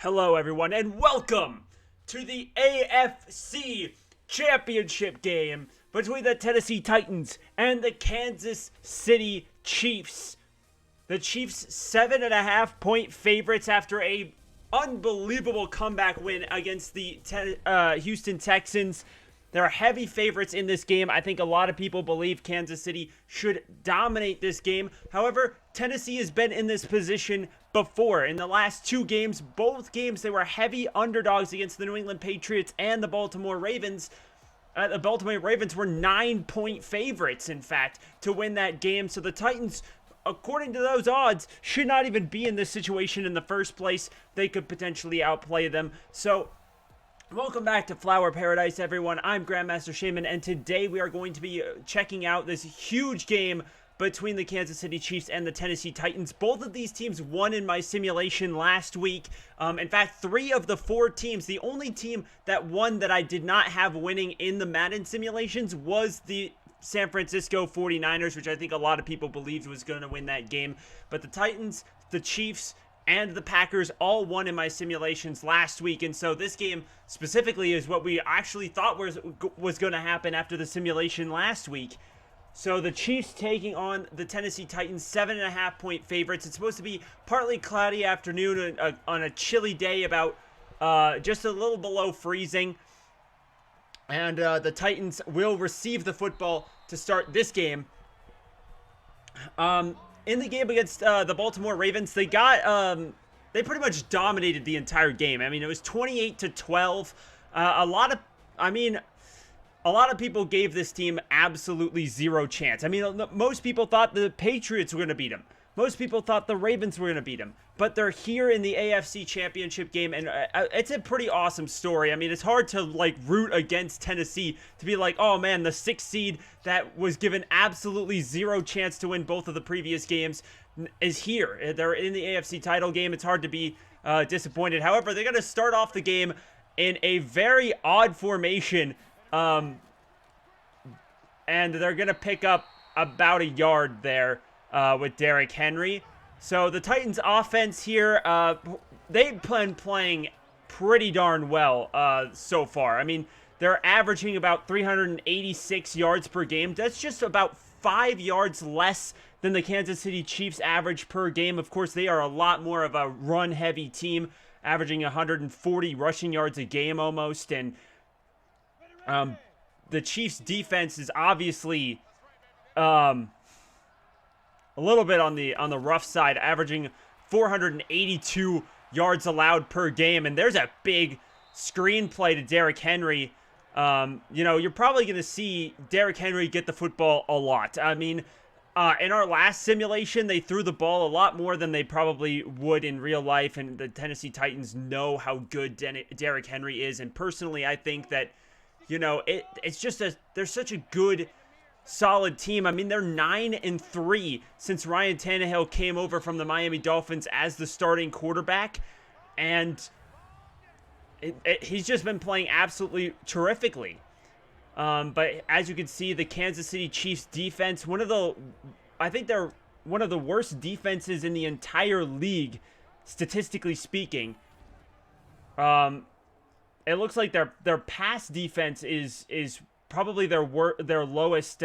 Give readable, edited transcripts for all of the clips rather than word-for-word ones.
Hello, everyone, and welcome to the AFC Championship game between the Tennessee Titans and the Kansas City Chiefs. The Chiefs 7.5-point favorites after a unbelievable comeback win against the Houston Texans. They're heavy favorites in this game. I think a lot of people believe Kansas City should dominate this game. However, Tennessee has been in this position before. In the last two games, both games, they were heavy underdogs against the New England Patriots and the Baltimore Ravens. The Baltimore Ravens were 9-point favorites, in fact, to win that game. So the Titans, according to those odds, should not even be in this situation in the first place. They could potentially outplay them. So welcome back to Flower Paradise, everyone. I'm Grandmaster Shaman, and today we are going to be checking out this huge game between the Kansas City Chiefs and the Tennessee Titans. Both of these teams won in my simulation last week. In fact, 3 of the 4 teams, the only team that won that I did not have winning in the Madden simulations was the San Francisco 49ers, which I think a lot of people believed was going to win that game. But the Titans, the Chiefs, and the Packers all won in my simulations last week, and so this game specifically is what we actually thought was going to happen after the simulation last week. So the Chiefs taking on the Tennessee Titans, 7.5-point favorites. It's supposed to be partly cloudy afternoon on a chilly day, about just a little below freezing. And the Titans will receive the football to start this game. In the game against the Baltimore Ravens, they pretty much dominated the entire game. I mean, it was 28-12. A lot of people gave this team absolutely zero chance. I mean, most people thought the Patriots were going to beat them. Most people thought the Ravens were going to beat them. But they're here in the AFC Championship game, and it's a pretty awesome story. I mean, it's hard to, root against Tennessee to be like, oh, man, the 6th seed that was given absolutely zero chance to win both of the previous games is here. They're in the AFC title game. It's hard to be disappointed. However, they're going to start off the game in a very odd formation, and they're going to pick up about a yard there with Derrick Henry. So the Titans offense here, they've been playing pretty darn well so far. I mean, they're averaging about 386 yards per game. That's just about 5 yards less than the Kansas City Chiefs average per game. Of course, they are a lot more of a run-heavy team, averaging 140 rushing yards a game almost. And the Chiefs defense is obviously a little bit on the rough side, averaging 482 yards allowed per game. And there's a big screenplay to Derrick Henry. You're probably going to see Derrick Henry get the football a lot. I mean, in our last simulation, they threw the ball a lot more than they probably would in real life. And the Tennessee Titans know how good Derrick Henry is. And personally, I think that, it's just they're such a good, solid team. I mean, they're 9-3 since Ryan Tannehill came over from the Miami Dolphins as the starting quarterback, and he's just been playing absolutely terrifically. But as you can see, the Kansas City Chiefs defense, I think they're one of the worst defenses in the entire league, statistically speaking. It looks like their pass defense is probably their lowest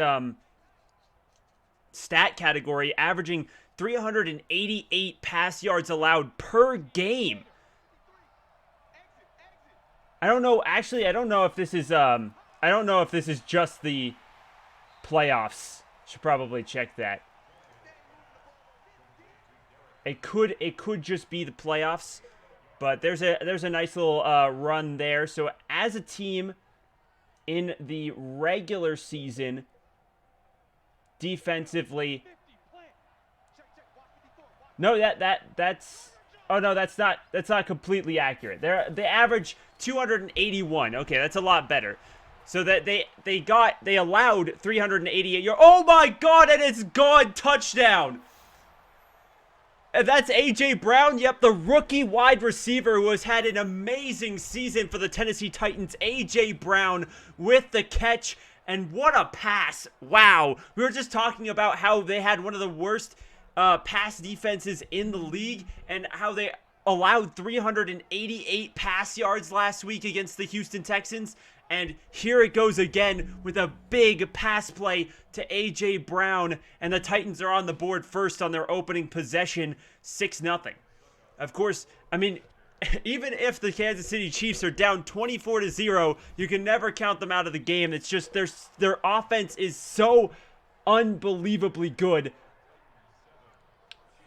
stat category, averaging 388 pass yards allowed per game. I don't know if this is just the playoffs. Should probably check that. It could just be the playoffs, but there's a nice little run there. So as a team in the regular season, defensively, that's not completely accurate. They average 281. Okay, that's a lot better. So that they allowed 388 yards. Oh my God, and it's gone, touchdown. And that's A.J. Brown. Yep, the rookie wide receiver who has had an amazing season for the Tennessee Titans. A.J. Brown with the catch. And what a pass. Wow. We were just talking about how they had one of the worst pass defenses in the league, and how they allowed 388 pass yards last week against the Houston Texans. And here it goes again with a big pass play to A.J. Brown. And the Titans are on the board first on their opening possession, 6-0. Of course, I mean, even if the Kansas City Chiefs are down 24-0, you can never count them out of the game. It's just their offense is so unbelievably good.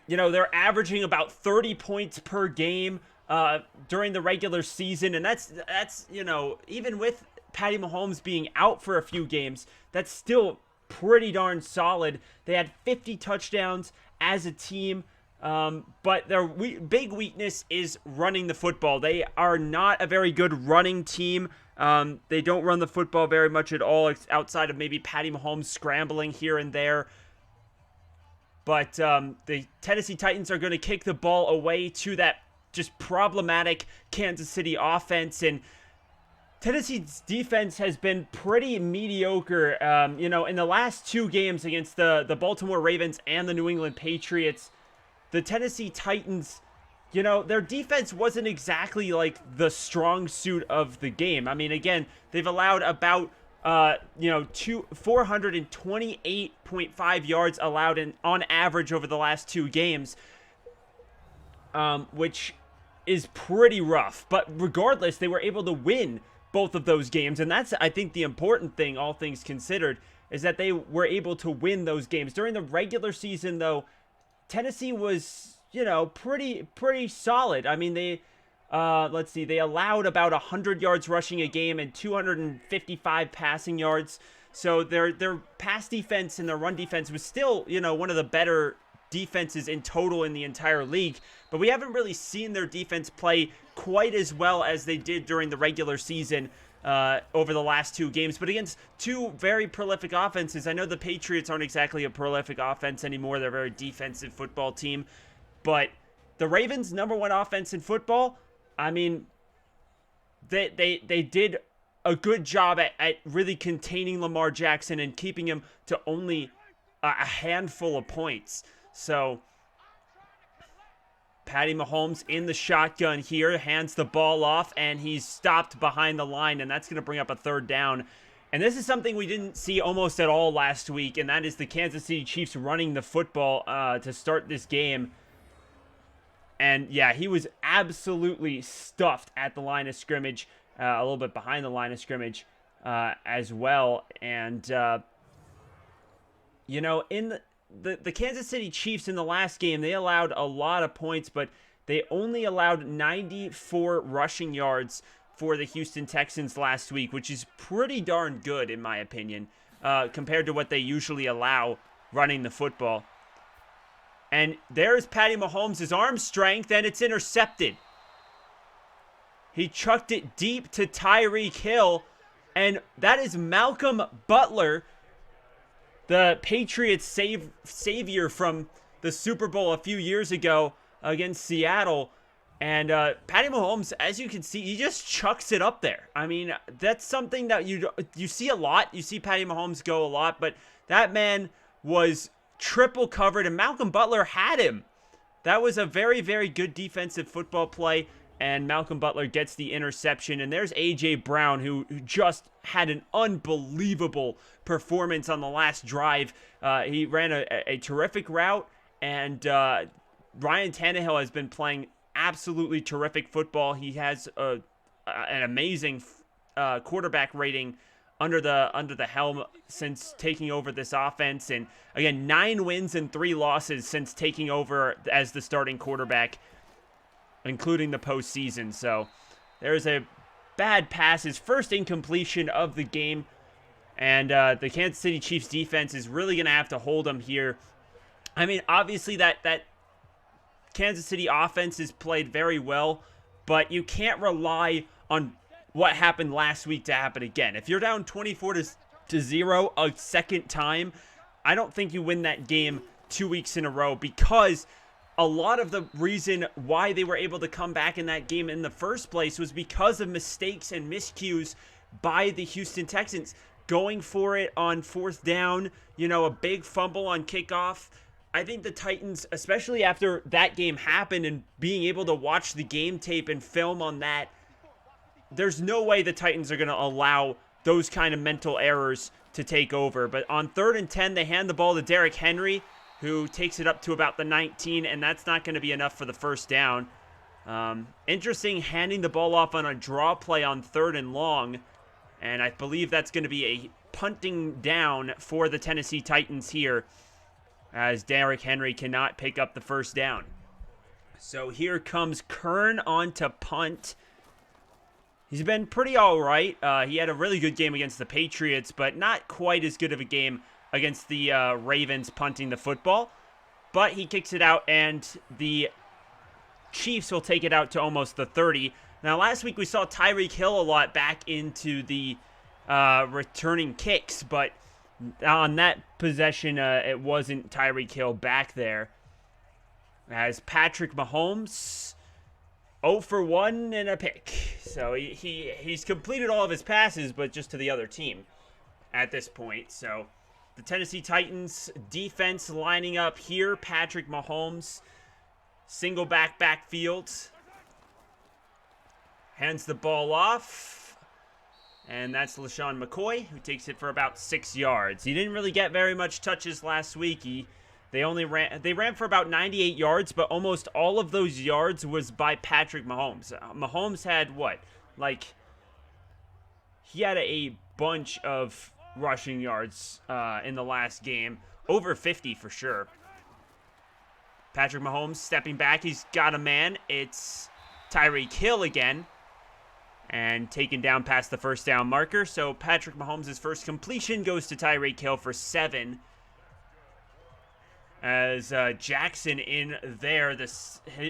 You know, they're averaging about 30 points per game during the regular season. And that's you know, even with Patty Mahomes being out for a few games, that's still pretty darn solid. They had 50 touchdowns as a team. But their big weakness is running the football. They are not a very good running team. They don't run the football very much at all, outside of maybe Patty Mahomes scrambling here and there. But the Tennessee Titans are going to kick the ball away to that just problematic Kansas City offense. And Tennessee's defense has been pretty mediocre. You know, in the last two games against the Baltimore Ravens and the New England Patriots, the Tennessee Titans, you know, their defense wasn't exactly like the strong suit of the game. I mean, again, they've allowed about, 428.5 yards allowed on average over the last two games, which is pretty rough. But regardless, they were able to win both of those games. And that's, I think, the important thing, all things considered, is that they were able to win those games. During the regular season, though, Tennessee was, you know, pretty solid. I mean, they, let's see, they allowed about 100 yards rushing a game and 255 passing yards. So their pass defense and their run defense was still, you know, one of the better defenses in total in the entire league. But we haven't really seen their defense play quite as well as they did during the regular season over the last two games. But against two very prolific offenses, I know the Patriots aren't exactly a prolific offense anymore. They're a very defensive football team. But the Ravens' number one offense in football, I mean, they did a good job at really containing Lamar Jackson and keeping him to only a handful of points. So Patty Mahomes in the shotgun here, hands the ball off, and he's stopped behind the line, and that's going to bring up a third down. And this is something we didn't see almost at all last week, and that is the Kansas City Chiefs running the football to start this game. And yeah, he was absolutely stuffed at the line of scrimmage, a little bit behind the line of scrimmage as well. And, you know, in the Kansas City Chiefs in the last game, they allowed a lot of points, but they only allowed 94 rushing yards for the Houston Texans last week, which is pretty darn good, in my opinion, compared to what they usually allow running the football. And there's Patty Mahomes' arm strength, and it's intercepted. He chucked it deep to Tyreek Hill, and that is Malcolm Butler, the Patriots savior from the Super Bowl a few years ago against Seattle. And Patty Mahomes, as you can see, he just chucks it up there. I mean, that's something that you see a lot. You see Patty Mahomes go a lot, but that man was triple covered, and Malcolm Butler had him. That was a very, very good defensive football play, and Malcolm Butler gets the interception. And there's A.J. Brown, who just had an unbelievable performance on the last drive. He ran a terrific route, and Ryan Tannehill has been playing absolutely terrific football. He has an amazing quarterback rating under the helm since taking over this offense. And again, 9 wins and 3 losses since taking over as the starting quarterback, including the postseason. So there's a bad pass, his first incompletion of the game. And the Kansas City Chiefs defense is really going to have to hold them here. I mean, obviously that Kansas City offense has played very well, but you can't rely on what happened last week to happen again. If you're down 24-0 a second time, I don't think you win that game 2 weeks in a row, because a lot of the reason why they were able to come back in that game in the first place was because of mistakes and miscues by the Houston Texans. Going for it on fourth down, you know, a big fumble on kickoff, I think the Titans, especially after that game happened and being able to watch the game tape and film on that, there's no way the Titans are going to allow those kind of mental errors to take over. But on 3rd and 10, they hand the ball to Derrick Henry, who takes it up to about the 19, and that's not going to be enough for the first down. Interesting, handing the ball off on a draw play on 3rd and long, and I believe that's going to be a punting down for the Tennessee Titans here, as Derrick Henry cannot pick up the first down. So here comes Kern on to punt. He's been pretty all right. He had a really good game against the Patriots, but not quite as good of a game against the Ravens punting the football. But he kicks it out, and the Chiefs will take it out to almost the 30. Now, last week we saw Tyreek Hill a lot back into the returning kicks, but on that possession, it wasn't Tyreek Hill back there. As Patrick Mahomes, 0 for 1 and a pick. So he's completed all of his passes, but just to the other team at this point. So the Tennessee Titans defense lining up here. Patrick Mahomes, single backfield. Hands the ball off. And that's LaShawn McCoy, who takes it for about 6 yards. He didn't really get very much touches last week. They ran for about 98 yards, but almost all of those yards was by Patrick Mahomes. Mahomes had what? He had a bunch of rushing yards in the last game. Over 50 for sure. Patrick Mahomes stepping back. He's got a man. It's Tyreek Hill again. And taken down past the first down marker. So Patrick Mahomes' first completion goes to Tyreek Hill for 7. As Jackson in there,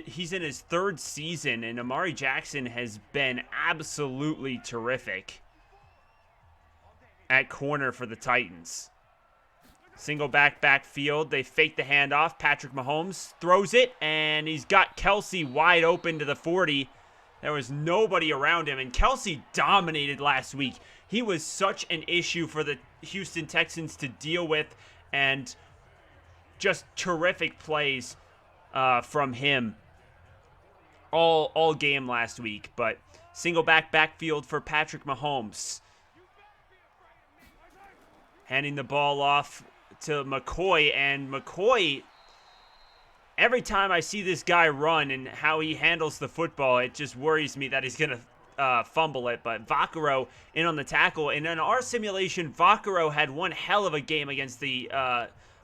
he's in his 3rd season, and Amari Jackson has been absolutely terrific at corner for the Titans. Single backfield. They fake the handoff. Patrick Mahomes throws it, and he's got Kelsey wide open to the 40. There was nobody around him, and Kelsey dominated last week. He was such an issue for the Houston Texans to deal with, and just terrific plays from him all game last week. But single backfield for Patrick Mahomes. Handing the ball off to McCoy, and McCoy, every time I see this guy run and how he handles the football, it just worries me that he's going to fumble it. But Vaccaro in on the tackle. And in our simulation, Vaccaro had one hell of a game against the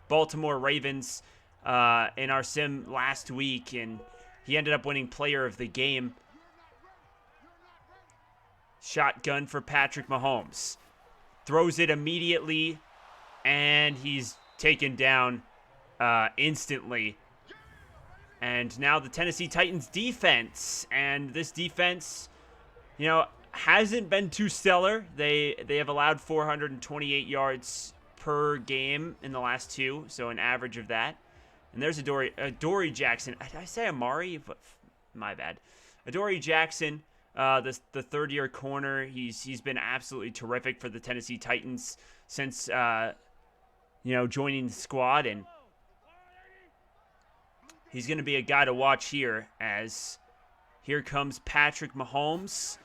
Baltimore Ravens in our sim last week, and he ended up winning player of the game. Shotgun for Patrick Mahomes. Throws it immediately, and he's taken down instantly. And now the Tennessee Titans defense, and this defense, hasn't been too stellar. They have allowed 428 yards per game in the last 2, so an average of that. And there's Adoree Jackson. I say Amari, but my bad. Adoree Jackson, the 3rd-year corner. He's been absolutely terrific for the Tennessee Titans since joining the squad, and he's going to be a guy to watch here, as here comes Patrick Mahomes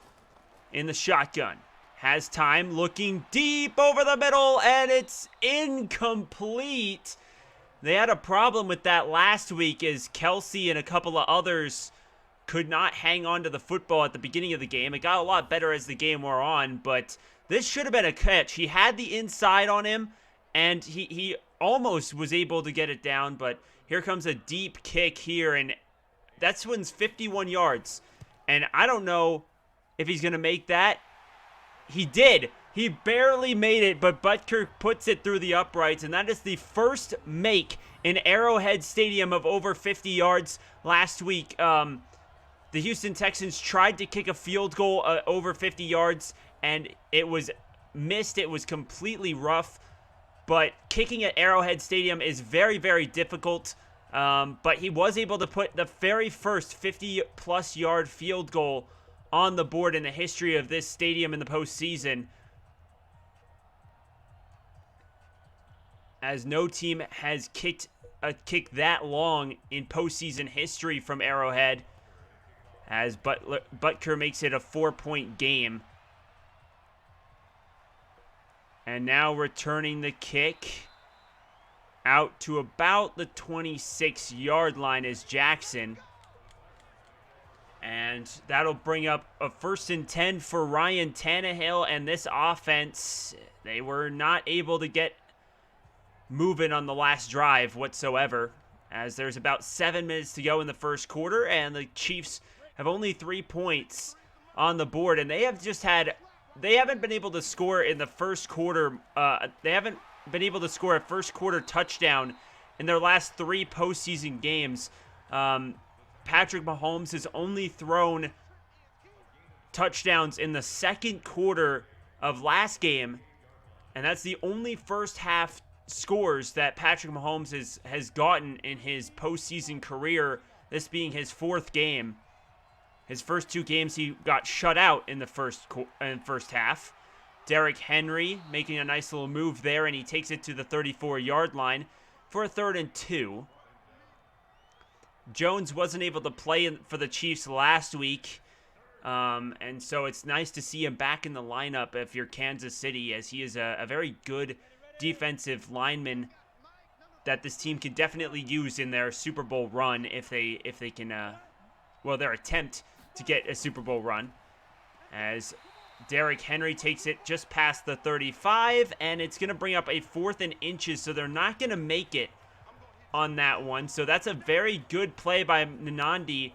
in the shotgun. Has time, looking deep over the middle, and it's incomplete. They had a problem with that last week, as Kelsey and a couple of others could not hang on to the football at the beginning of the game. It got a lot better as the game wore on, but this should have been a catch. He had the inside on him, and he almost was able to get it down, but here comes a deep kick here, and that one's 51 yards. And I don't know if he's going to make that. He did. He barely made it, but Butker puts it through the uprights, and that is the first make in Arrowhead Stadium of over 50 yards last week. The Houston Texans tried to kick a field goal over 50 yards, and it was missed. It was completely rough. But kicking at Arrowhead Stadium is very, very difficult. But he was able to put the very first 50-plus yard field goal on the board in the history of this stadium in the postseason, as no team has kicked a kick that long in postseason history from Arrowhead, as Butker makes it a 4-point game. And now returning the kick out to about the 26-yard line is Jackson. And that'll bring up a 1st and 10 for Ryan Tannehill. And this offense, they were not able to get moving on the last drive whatsoever, as there's about 7 minutes to go in the first quarter, and the Chiefs have only 3 points on the board, and they haven't been able to score in the first quarter. They haven't been able to score a first quarter touchdown in their last 3 postseason games. Patrick Mahomes has only thrown touchdowns in the second quarter of last game, and that's the only first half scores that Patrick Mahomes has gotten in his postseason career, this being his 4th game. His first 2 games, he got shut out in the first half. Derrick Henry making a nice little move there, and he takes it to the 34-yard line for a 3rd and 2. Jones wasn't able to play for the Chiefs last week, and so it's nice to see him back in the lineup if you're Kansas City, as he is a very good defensive lineman that this team can definitely use in their Super Bowl run if they can, their attempt to get a Super Bowl run. As Derrick Henry takes it just past the 35, and it's going to bring up a 4th and inches, so they're not going to make it on that one. So that's a very good play by Nnamdi.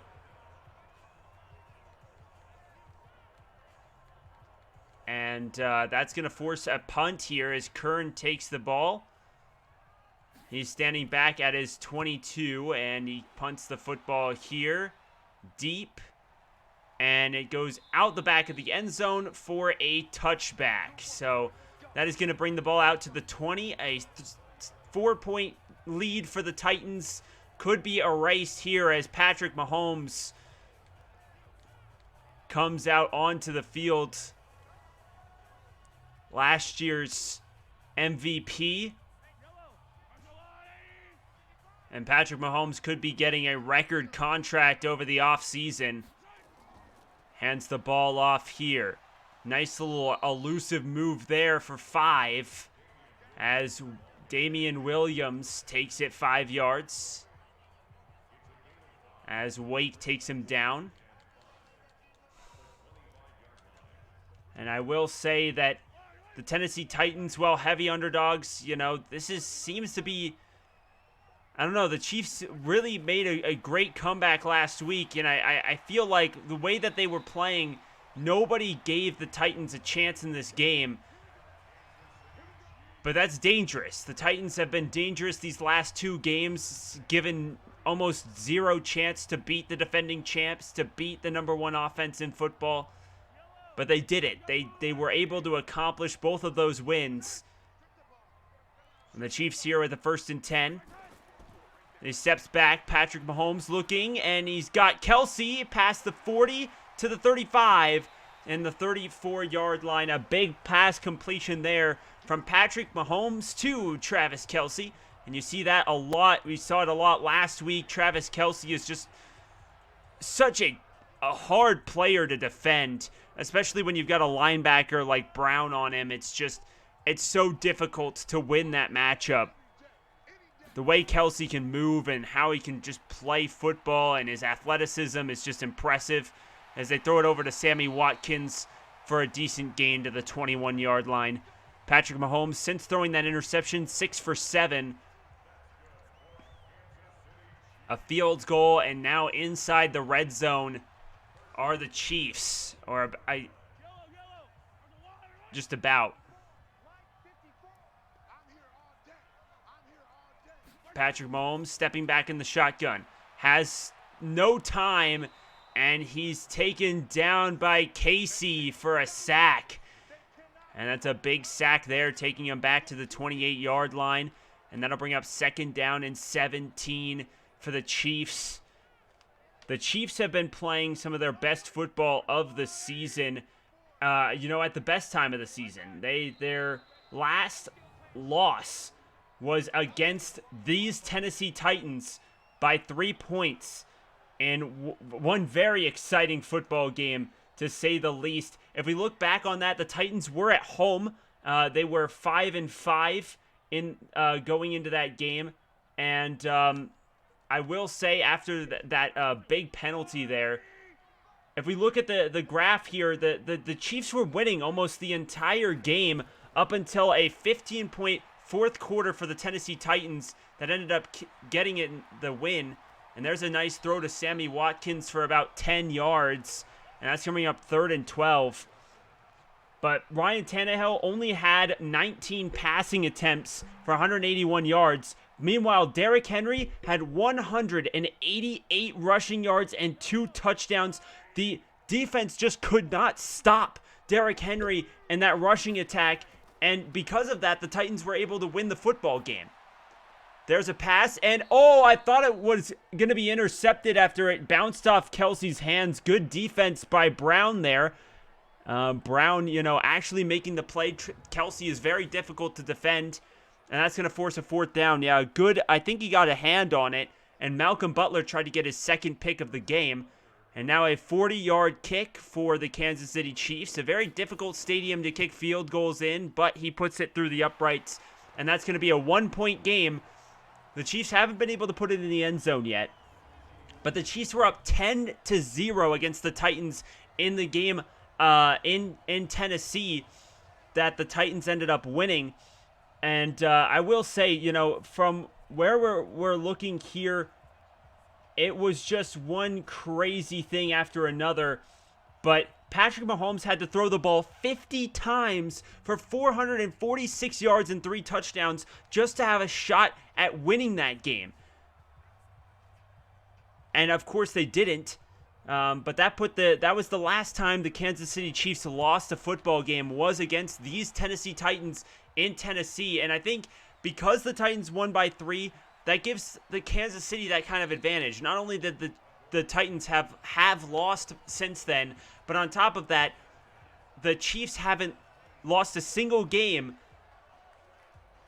And that's going to force a punt here as Kern takes the ball. He's standing back at his 22, and he punts the football here deep. And it goes out the back of the end zone for a touchback. So that is going to bring the ball out to the 20. A 4-point lead for the Titans could be erased here as Patrick Mahomes comes out onto the field. Last year's MVP. And Patrick Mahomes could be getting a record contract over the offseason. Hands the ball off here. Nice little elusive move there for 5. As Damian Williams takes it 5 yards. As Wake takes him down. And I will say that the Tennessee Titans, well, heavy underdogs, seems to be, I don't know, the Chiefs really made a great comeback last week, and I feel like the way that they were playing, nobody gave the Titans a chance in this game. But that's dangerous. The Titans have been dangerous these last 2 games, given almost 0 chance to beat the defending champs, to beat the #1 offense in football. But they did it. They were able to accomplish both of those wins. And the Chiefs here with the 1st and 10. He steps back. Patrick Mahomes looking, and he's got Kelsey past the 40 to the 35 and the 34-yard line. A big pass completion there from Patrick Mahomes to Travis Kelsey. And you see that a lot. We saw it a lot last week. Travis Kelsey is just such a hard player to defend, especially when you've got a linebacker like Brown on him. It's so difficult to win that matchup. The way Kelsey can move and how he can just play football and his athleticism is just impressive, as they throw it over to Sammy Watkins for a decent gain to the 21-yard line. Patrick Mahomes, since throwing that interception, 6 for 7. A field goal, and now inside the red zone are the Chiefs, or just about. Patrick Mahomes stepping back in the shotgun. Has no time, and he's taken down by Casey for a sack. And that's a big sack there, taking him back to the 28-yard line. And that'll bring up 2nd down and 17 for the Chiefs. The Chiefs have been playing some of their best football of the season, at the best time of the season. Their last loss was against these Tennessee Titans by 3 points in one very exciting football game, to say the least. If we look back on that, the Titans were at home. They were 5-5 in going into that game, and I will say after that big penalty there, if we look at the graph here, the Chiefs were winning almost the entire game up until a 15-point fourth quarter for the Tennessee Titans that ended up getting it the win. And there's a nice throw to Sammy Watkins for about 10 yards, and that's coming up 3rd and 12. But Ryan Tannehill only had 19 passing attempts for 181 yards. Meanwhile, Derrick Henry had 188 rushing yards and 2 touchdowns. The defense just could not stop Derrick Henry and that rushing attack, and because of that, the Titans were able to win the football game. There's a pass, and I thought it was going to be intercepted after it bounced off Kelsey's hands. Good defense by Brown there. Brown, actually making the play. Kelsey is very difficult to defend, and that's going to force a 4th down. Yeah, good. I think he got a hand on it, and Malcolm Butler tried to get his 2nd pick of the game. And now a 40-yard kick for the Kansas City Chiefs. A very difficult stadium to kick field goals in, but he puts it through the uprights, and that's going to be a 1-point game. The Chiefs haven't been able to put it in the end zone yet, but the Chiefs were up 10-0 against the Titans in the game in Tennessee that the Titans ended up winning. And I will say, from where we're looking here, it was just one crazy thing after another. But Patrick Mahomes had to throw the ball 50 times for 446 yards and 3 touchdowns just to have a shot at winning that game. And of course they didn't. But that was the last time the Kansas City Chiefs lost a football game, was against these Tennessee Titans in Tennessee. And I think because the Titans won by 3, that gives the Kansas City that kind of advantage. Not only did the Titans have lost since then, but on top of that, the Chiefs haven't lost a single game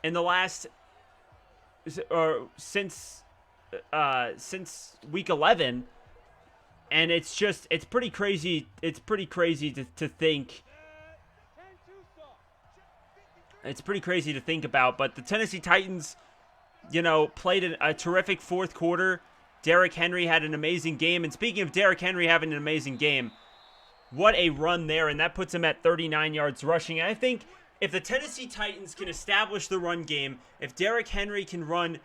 in the last since week 11, and it's pretty crazy. It's pretty crazy to think. It's pretty crazy to think about. But the Tennessee Titans, played a terrific fourth quarter. Derrick Henry had an amazing game. And speaking of Derrick Henry having an amazing game, what a run there. And that puts him at 39 yards rushing. And I think if the Tennessee Titans can establish the run game, if Derrick Henry can run,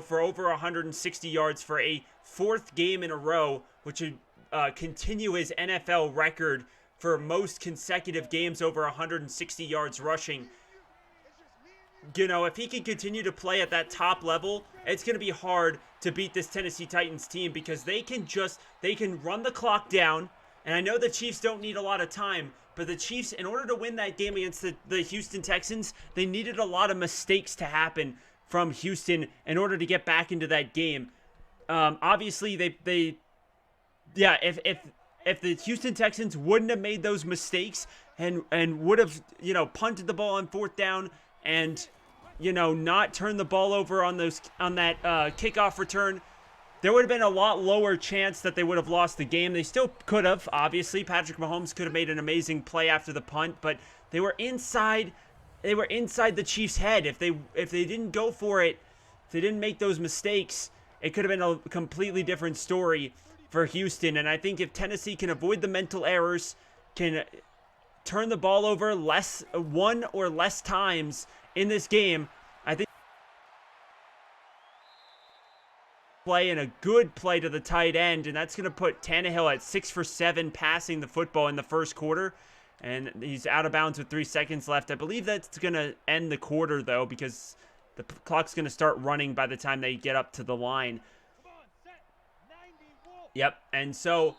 for over 160 yards for a 4th game in a row, which would continue his NFL record for most consecutive games over 160 yards rushing, if he can continue to play at that top level, it's going to be hard to beat this Tennessee Titans team, because they can run the clock down. And I know the Chiefs don't need a lot of time, but the Chiefs, in order to win that game against the Houston Texans, they needed a lot of mistakes to happen from Houston in order to get back into that game. Obviously, if the Houston Texans wouldn't have made those mistakes and would have, punted the ball on 4th down and, not turned the ball over on that kickoff return, there would have been a lot lower chance that they would have lost the game. They still could have, obviously. Patrick Mahomes could have made an amazing play after the punt, but they were inside the Chiefs' head. If they didn't go for it, if they didn't make those mistakes, it could have been a completely different story for Houston. And I think if Tennessee can avoid the mental errors, can turn the ball over one or less times in this game, I think play and a good play to the tight end, and that's going to put Tannehill at 6 for 7 passing the football in the first quarter, and he's out of bounds with 3 seconds left. I believe that's going to end the quarter, though, because the clock's going to start running by the time they get up to the line. Yep, and so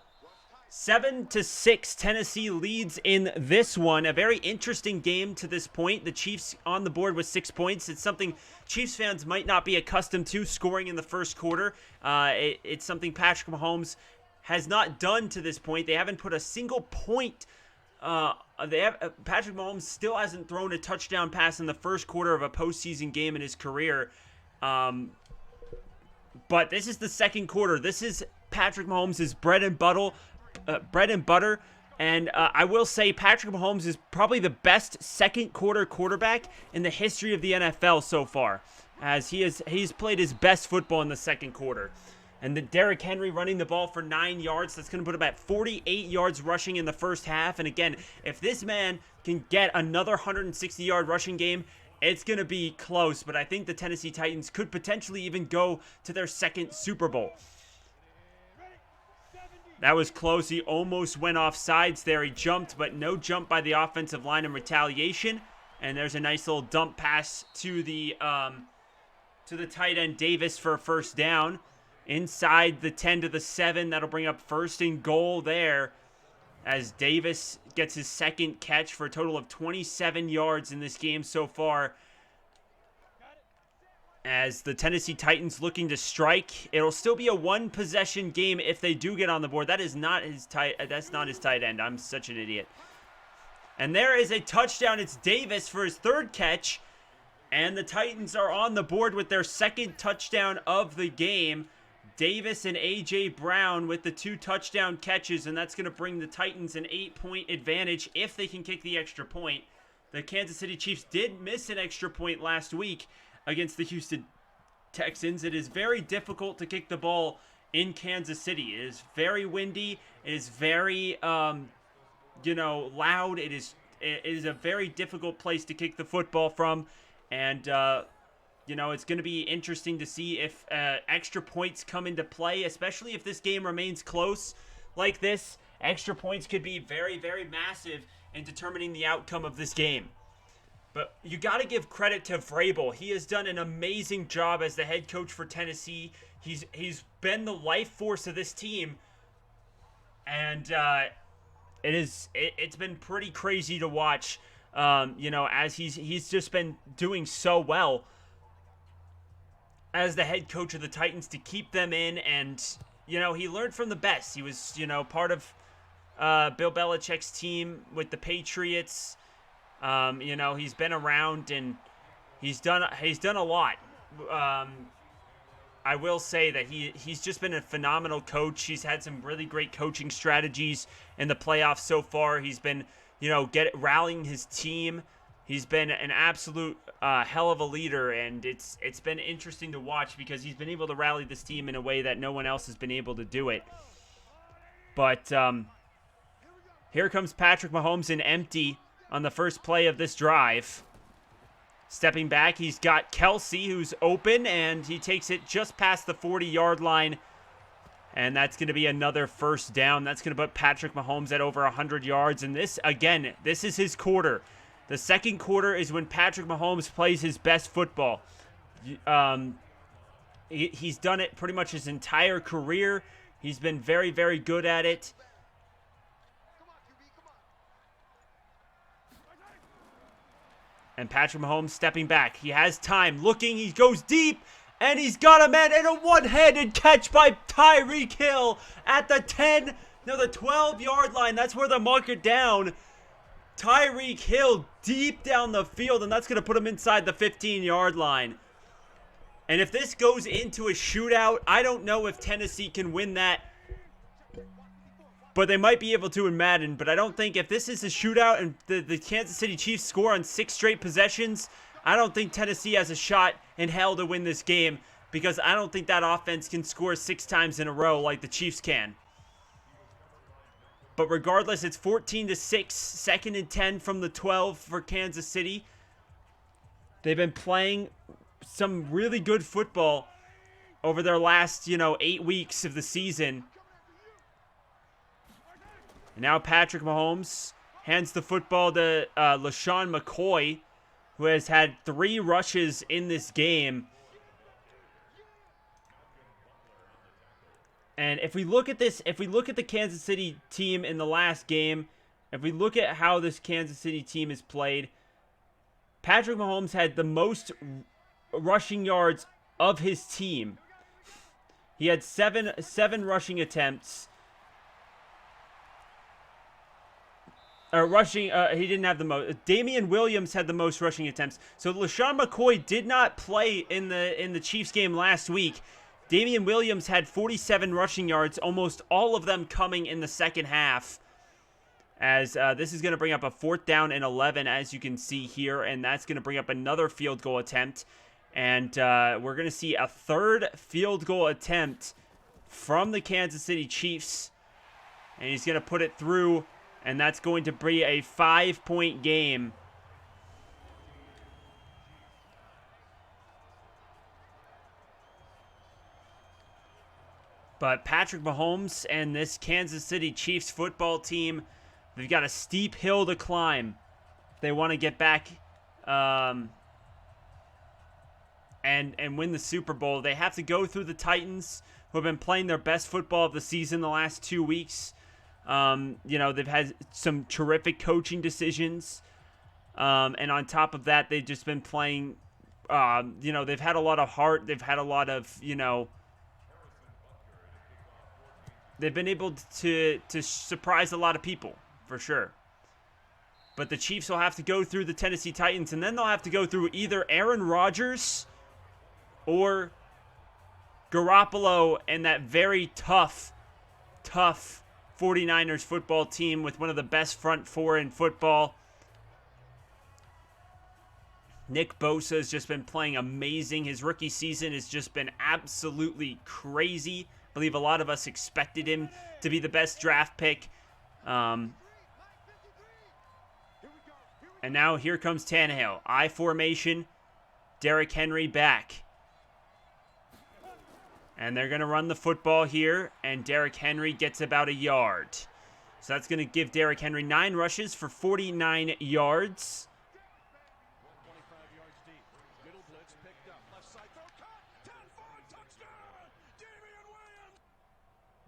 7-6, Tennessee leads in this one. A very interesting game to this point. The Chiefs on the board with 6 points. It's something Chiefs fans might not be accustomed to, scoring in the first quarter. It's something Patrick Mahomes has not done to this point. They haven't put a single point Patrick Mahomes still hasn't thrown a touchdown pass in the first quarter of a postseason game in his career. But this is the second quarter. This is Patrick Mahomes' bread and butter. And I will say Patrick Mahomes is probably the best second quarter quarterback in the history of the NFL so far, as he's played his best football in the second quarter. And the Derrick Henry running the ball for 9 yards. That's going to put him at 48 yards rushing in the first half. And again, if this man can get another 160-yard rushing game, it's going to be close. But I think the Tennessee Titans could potentially even go to their second Super Bowl. That was close. He almost went off sides there. He jumped, but no jump by the offensive line in retaliation. And there's a nice little dump pass to the tight end Davis for a first down. Inside the 10 to the 7, that'll bring up first and goal there as Davis gets his second catch for a total of 27 yards in this game so far. As the Tennessee Titans looking to strike, it'll still be a one-possession game if they do get on the board. That's not his tight end. I'm such an idiot. And there is a touchdown. It's Davis for his third catch, and the Titans are on the board with their second touchdown of the game. Davis and A.J. Brown with the 2 touchdown catches, and that's going to bring the Titans an 8-point advantage if they can kick the extra point. The Kansas City Chiefs did miss an extra point last week against the Houston Texans. It is very difficult to kick the ball in Kansas City. It is very windy. It is very, loud. It is a very difficult place to kick the football from, and it's going to be interesting to see if extra points come into play, especially if this game remains close like this. Extra points could be very, very massive in determining the outcome of this game. But you got to give credit to Vrabel. He has done an amazing job as the head coach for Tennessee. He's been the life force of this team, and it's been pretty crazy to watch. As he's just been doing so well as the head coach of the Titans to keep them in, and he learned from the best. He was part of Bill Belichick's team with the Patriots. He's been around and he's done a lot. I will say that he's just been a phenomenal coach. He's had some really great coaching strategies in the playoffs so far. He's been rallying his team. He's been an absolute hell of a leader, and it's been interesting to watch because he's been able to rally this team in a way that no one else has been able to do it. But here comes Patrick Mahomes in empty on the first play of this drive. Stepping back, he's got Kelsey, who's open, and he takes it just past the 40-yard line. And that's going to be another first down. That's going to put Patrick Mahomes at over 100 yards. And this is his quarter. The second quarter is when Patrick Mahomes plays his best football. He's done it pretty much his entire career. He's been very, very good at it. And Patrick Mahomes stepping back. He has time. Looking. He goes deep. And he's got a man in a one-handed catch by Tyreek Hill at the 12-yard line. That's where they mark it down. Tyreek Hill deep down the field, and that's going to put him inside the 15-yard line. And if this goes into a shootout, I don't know if Tennessee can win that. But they might be able to in Madden. But I don't think if this is a shootout and the Kansas City Chiefs score on 6 straight possessions, I don't think Tennessee has a shot in hell to win this game, because I don't think that offense can score 6 times in a row like the Chiefs can. But regardless, it's 14-6, 2nd and 10 from the 12 for Kansas City. They've been playing some really good football over their last, 8 weeks of the season. And now Patrick Mahomes hands the football to LaShawn McCoy, who has had 3 rushes in this game. And if we look at this, if we look at the Kansas City team in the last game, if we look at how this Kansas City team is played, Patrick Mahomes had the most rushing yards of his team. He had seven rushing attempts. rushing. He didn't have the most. Damian Williams had the most rushing attempts. So LaShawn McCoy did not play in the Chiefs game last week. Damian Williams had 47 rushing yards, almost all of them coming in the second half. As this is going to bring up a 4th down and 11, as you can see here, and that's going to bring up another field goal attempt. And we're going to see a 3rd field goal attempt from the Kansas City Chiefs. And he's going to put it through, and that's going to be a 5-point game. But Patrick Mahomes and this Kansas City Chiefs football team, they've got a steep hill to climb. They want to get back and win the Super Bowl. They have to go through the Titans, who have been playing their best football of the season the last 2 weeks. They've had some terrific coaching decisions. And on top of that, they've just been playing, they've had a lot of heart. They've had a lot of, they've been able to surprise a lot of people, for sure. But the Chiefs will have to go through the Tennessee Titans, and then they'll have to go through either Aaron Rodgers or Garoppolo and that very tough 49ers football team with one of the best front four in football. Nick Bosa has just been playing amazing. His rookie season has just been absolutely crazy. I believe a lot of us expected him to be the best draft pick. And now here comes Tannehill. I formation. Derrick Henry back. And they're going to run the football here. And Derrick Henry gets about a yard. So that's going to give Derrick Henry 9 rushes for 49 yards.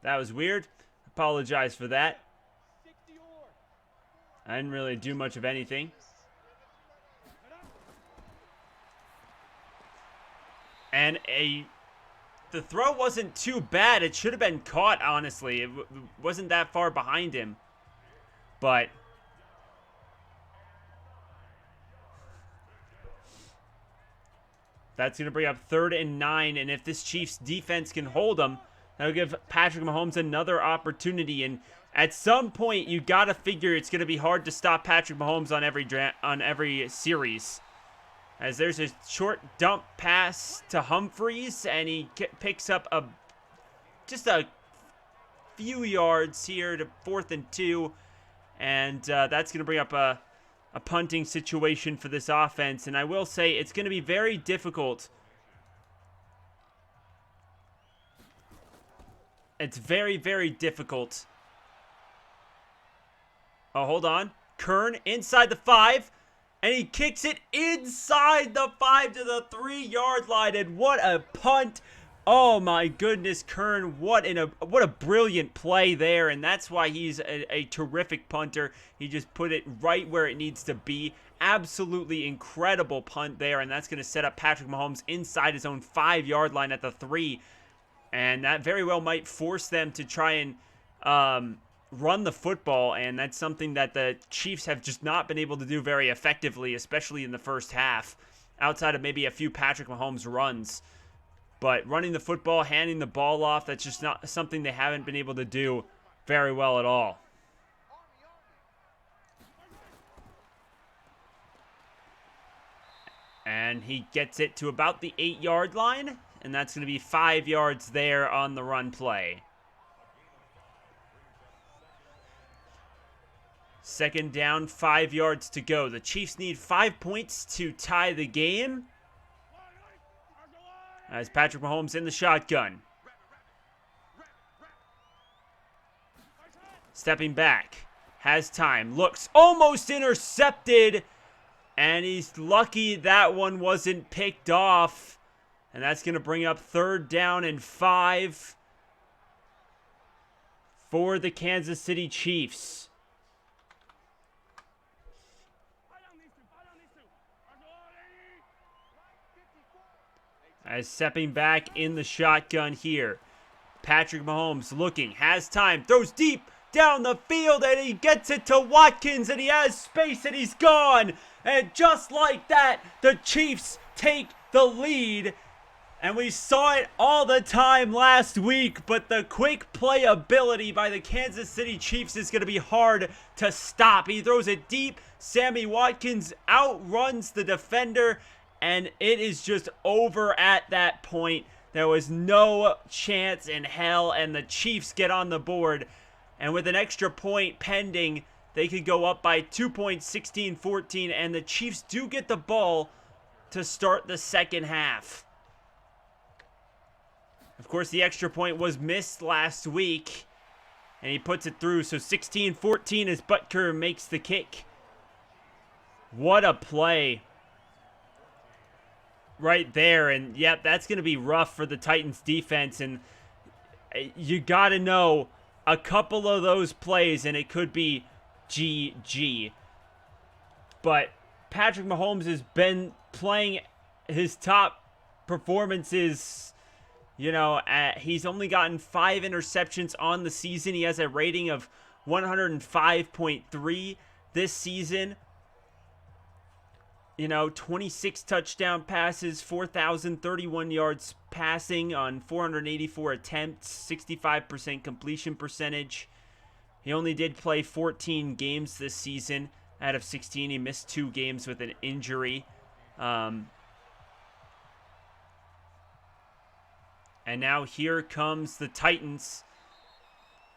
That was weird. Apologize for that. I didn't really do much of anything. And the throw wasn't too bad. It should have been caught, honestly. It wasn't that far behind him. But that's going to bring up 3rd and 9. And if this Chiefs defense can hold them, that'll give Patrick Mahomes another opportunity. And at some point, you got to figure it's going to be hard to stop Patrick Mahomes on every series. As there's a short dump pass to Humphries, and he picks up just a few yards here to 4th and 2. And that's going to bring up a punting situation for this offense. And I will say it's going to be very difficult. It's very, very difficult. Oh, hold on. Kern inside the 5. And he kicks it inside the 5 to the 3-yard line. And what a punt. Oh, my goodness, Kern. What a brilliant play there. And that's why he's a terrific punter. He just put it right where it needs to be. Absolutely incredible punt there. And that's going to set up Patrick Mahomes inside his own 5-yard line at the 3. And that very well might force them to try and run the football, and that's something that the Chiefs have just not been able to do very effectively, especially in the first half, outside of maybe a few Patrick Mahomes runs. But running the football, handing the ball off, that's just not something they haven't been able to do very well at all. And he gets it to about the 8-yard line, and that's going to be 5 yards there on the run play. 2nd down, 5 yards to go. The Chiefs need 5 points to tie the game. As Patrick Mahomes in the shotgun. Stepping back. Has time. Looks almost intercepted. And he's lucky that one wasn't picked off. And that's going to bring up 3rd down and 5 for the Kansas City Chiefs. As stepping back in the shotgun here. Patrick Mahomes looking, has time, throws deep, down the field, and he gets it to Watkins, and he has space, and he's gone. And just like that, the Chiefs take the lead. And we saw it all the time last week, but the quick playability by the Kansas City Chiefs is going to be hard to stop. He throws it deep. Sammy Watkins outruns the defender, and it is just over at that point. There was no chance in hell, and the Chiefs get on the board. And with an extra point pending, they could go up by 2 points, 16-14, and the Chiefs do get the ball to start the second half. Of course, the extra point was missed last week, and he puts it through. So 16-14 as Butker makes the kick. What a play right there. And, yep, that's going to be rough for the Titans defense. And you got to know a couple of those plays, and it could be GG. But Patrick Mahomes has been playing his top performances. You know, he's only gotten 5 interceptions on the season. He has a rating of 105.3 this season. You know, 26 touchdown passes, 4,031 yards passing on 484 attempts, 65% completion percentage. He only did play 14 games this season out of 16. He missed 2 games with an injury. And now here comes the Titans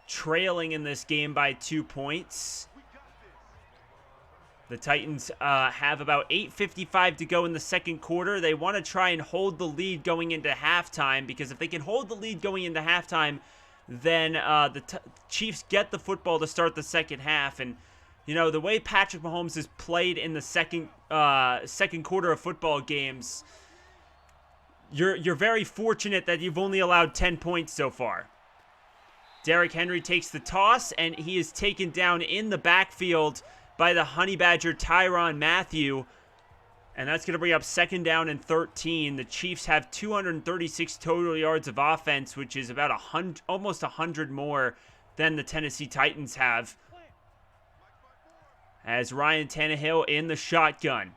trailing in this game by 2 points. The Titans have about 8:55 to go in the second quarter. They want to try and hold the lead going into halftime, because if they can hold the lead going into halftime, then the Chiefs get the football to start the second half. And, you know, the way Patrick Mahomes has played in the second quarter of football games, You're very fortunate that you've only allowed 10 points so far. Derrick Henry takes the toss, and he is taken down in the backfield by the Honey Badger Tyrann Mathieu. And that's going to bring up 2nd down and 13. The Chiefs have 236 total yards of offense, which is about almost 100 more than the Tennessee Titans have. As Ryan Tannehill in the shotgun.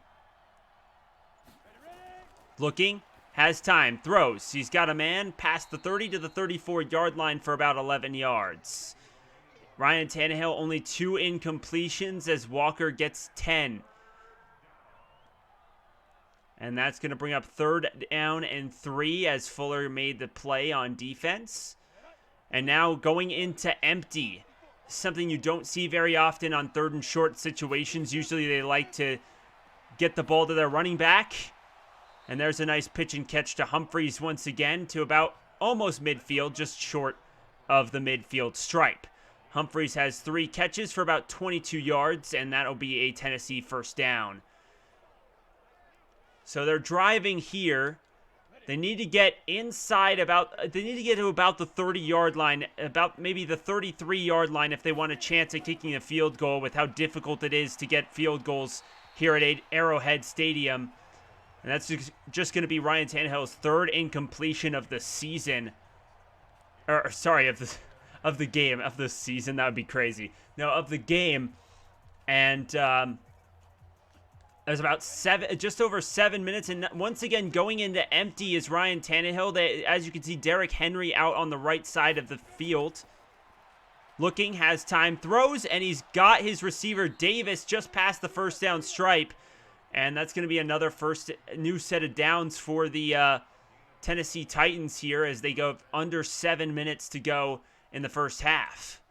Looking. Has time, throws. He's got a man past the 30 to the 34-yard line for about 11 yards. Ryan Tannehill only 2 incompletions as Walker gets 10. And that's going to bring up 3rd down and 3 as Fuller made the play on defense. And now going into empty. Something you don't see very often on 3rd and short situations. Usually they like to get the ball to their running back. And there's a nice pitch and catch to Humphries once again to about almost midfield, just short of the midfield stripe. Humphries has 3 catches for about 22 yards, and that'll be a Tennessee first down. So they're driving here. They need to get inside they need to get to about the 30-yard line, about maybe the 33-yard line if they want a chance at kicking a field goal, with how difficult it is to get field goals here at Arrowhead Stadium. And that's just going to be Ryan Tannehill's 3rd incompletion of the season. Or, sorry, of the game. Of the season, that would be crazy. No, of the game. And there's about just over 7 minutes. And once again, going into empty is Ryan Tannehill. As you can see, Derrick Henry out on the right side of the field. Looking, has time, throws, and he's got his receiver, Davis, just past the first down stripe. And that's going to be another new set of downs for the Tennessee Titans here as they go under 7 minutes to go in the first half.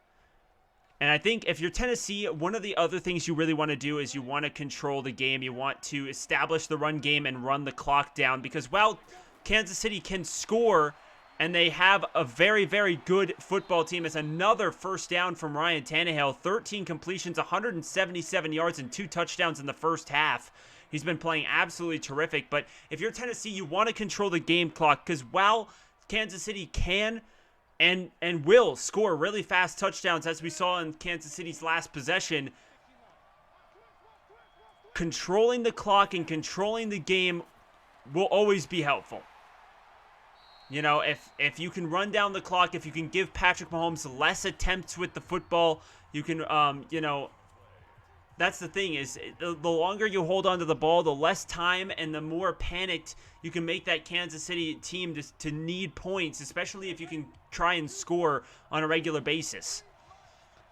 And I think if you're Tennessee, one of the other things you really want to do is you want to control the game. You want to establish the run game and run the clock down, because, well, Kansas City can score, and they have a very, very good football team. It's another first down from Ryan Tannehill. 13 completions, 177 yards, and 2 touchdowns in the first half. He's been playing absolutely terrific. But if you're Tennessee, you want to control the game clock, because while Kansas City can and will score really fast touchdowns, as we saw in Kansas City's last possession, controlling the clock and controlling the game will always be helpful. You know, if you can run down the clock, if you can give Patrick Mahomes less attempts with the football, you can, you know, that's the thing is the longer you hold on to the ball, the less time and the more panicked you can make that Kansas City team to need points, especially if you can try and score on a regular basis.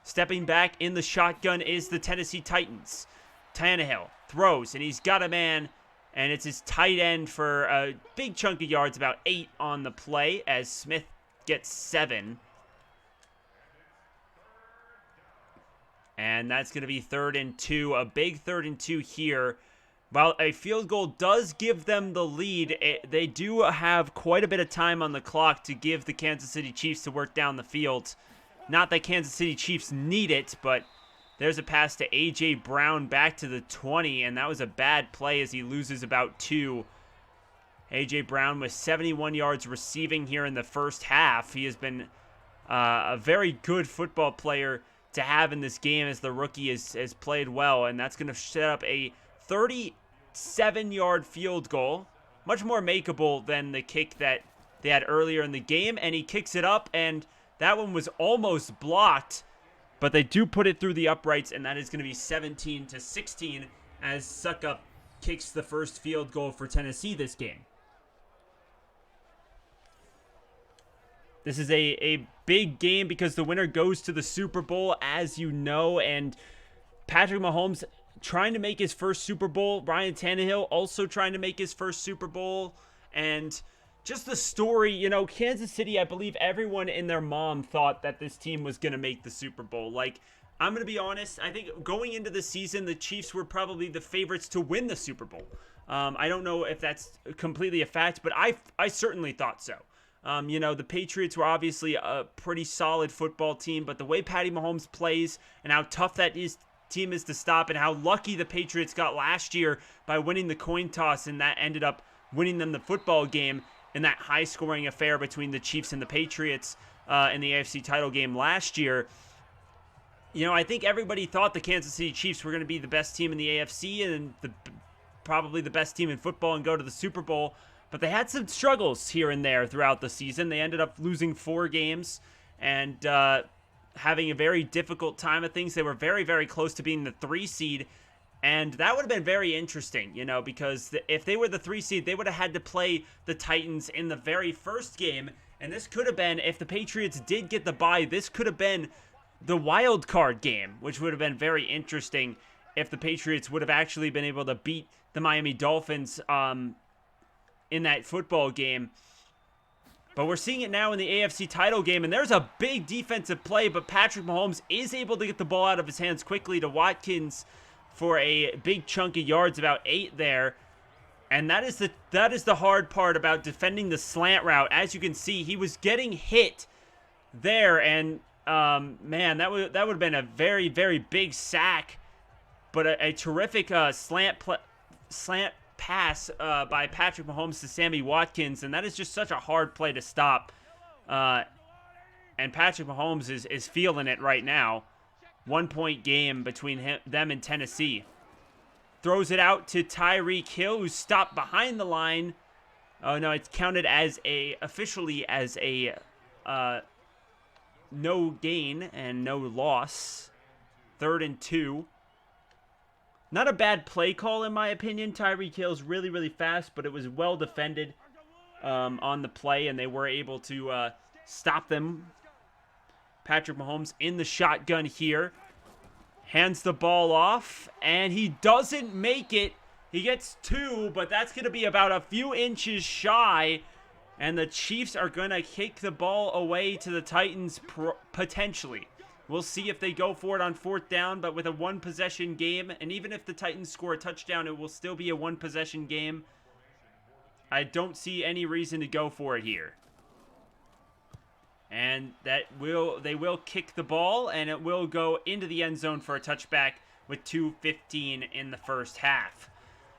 Stepping back in the shotgun is the Tennessee Titans. Tannehill throws, and he's got a man, and it's his tight end for a big chunk of yards, about 8 on the play, as Smith gets 7. And that's going to be 3rd and 2, a big 3rd and 2 here. While a field goal does give them the lead, they do have quite a bit of time on the clock to give the Kansas City Chiefs to work down the field. Not that Kansas City Chiefs need it, but there's a pass to A.J. Brown back to the 20, and that was a bad play as he loses about 2. A.J. Brown with 71 yards receiving here in the first half. He has been a very good football player to have in this game as the rookie has played well, and that's going to set up a 37-yard field goal, much more makeable than the kick that they had earlier in the game, and he kicks it up, and that one was almost blocked, but they do put it through the uprights, and that is going to be 17-16 as Suckup kicks the first field goal for Tennessee this game. This is a big game because the winner goes to the Super Bowl, as you know, and Patrick Mahomes trying to make his first Super Bowl. Ryan Tannehill also trying to make his first Super Bowl. And just the story, you know, Kansas City, I believe everyone and their mom thought that this team was going to make the Super Bowl. Like, I'm going to be honest, I think going into the season, the Chiefs were probably the favorites to win the Super Bowl. I don't know if that's completely a fact, but I certainly thought so. You know, the Patriots were obviously a pretty solid football team, but the way Patty Mahomes plays and how tough that team is to stop and how lucky the Patriots got last year by winning the coin toss, and that ended up winning them the football game in that high-scoring affair between the Chiefs and the Patriots in the AFC title game last year. You know, I think everybody thought the Kansas City Chiefs were going to be the best team in the AFC and probably the best team in football and go to the Super Bowl. But they had some struggles here and there throughout the season. They ended up losing 4 games and having a very difficult time of things. They were very, very close to being the 3 seed. And that would have been very interesting, you know, because if they were the 3 seed, they would have had to play the Titans in the very first game. And this could have been, if the Patriots did get the bye, this could have been the wild card game, which would have been very interesting if the Patriots would have actually been able to beat the Miami Dolphins in that football game. But we're seeing it now in the AFC title game, and there's a big defensive play, but Patrick Mahomes is able to get the ball out of his hands quickly to Watkins for a big chunk of yards, about 8 there. And that is the hard part about defending the slant route. As you can see, he was getting hit there, and man, that would have been a very, very big sack, but a terrific slant pass by Patrick Mahomes to Sammy Watkins, and that is just such a hard play to stop. And Patrick Mahomes is feeling it right now. 1-point game between them and Tennessee. Throws it out to Tyreek Hill, who's stopped behind the line. Oh no, it's counted as officially as a no gain and no loss. 3rd and 2. Not a bad play call, in my opinion. Tyreek Hill's really, really fast, but it was well defended on the play, and they were able to stop them. Patrick Mahomes in the shotgun here. Hands the ball off, and he doesn't make it. He gets 2, but that's going to be about a few inches shy, and the Chiefs are going to kick the ball away to the Titans potentially. We'll see if they go for it on 4th down, but with a 1-possession game, and even if the Titans score a touchdown, it will still be a 1-possession game. I don't see any reason to go for it here. And they will kick the ball, and it will go into the end zone for a touchback with 2:15 in the first half.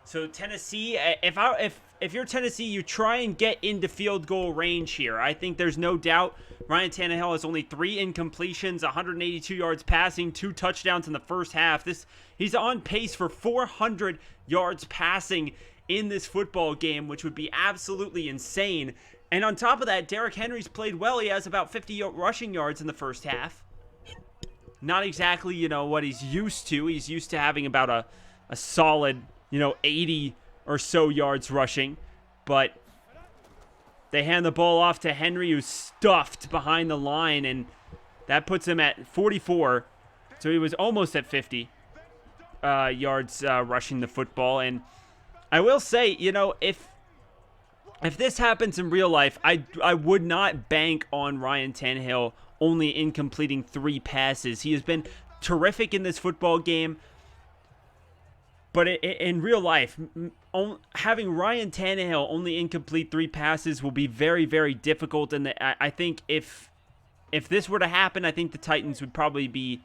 So Tennessee, if you're Tennessee, you try and get into field goal range here. I think there's no doubt Ryan Tannehill has only 3 incompletions, 182 yards passing, 2 touchdowns in the first half. He's on pace for 400 yards passing in this football game, which would be absolutely insane. And on top of that, Derrick Henry's played well. He has about 50 rushing yards in the first half. Not exactly, what he's used to. He's used to having about a solid, 80 or so yards rushing. But they hand the ball off to Henry, who's stuffed behind the line, and that puts him at 44. So he was almost at 50 yards rushing the football. And I will say, if this happens in real life, I would not bank on Ryan Tannehill only in completing 3 passes. He has been terrific in this football game. But in real life, having Ryan Tannehill only incomplete 3 passes will be very, very difficult. And I think if this were to happen, I think the Titans would probably be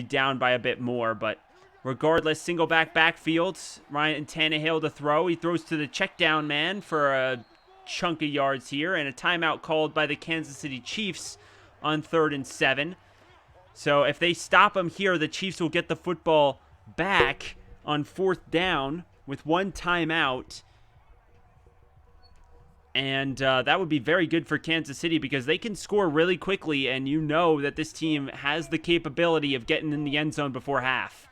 down by a bit more. But regardless, single backfield, Ryan Tannehill to throw. He throws to the check down man for a chunk of yards here, and a timeout called by the Kansas City Chiefs on 3rd and 7. So if they stop him here, the Chiefs will get the football back on 4th down with 1 timeout. And that would be very good for Kansas City because they can score really quickly, and that this team has the capability of getting in the end zone before half.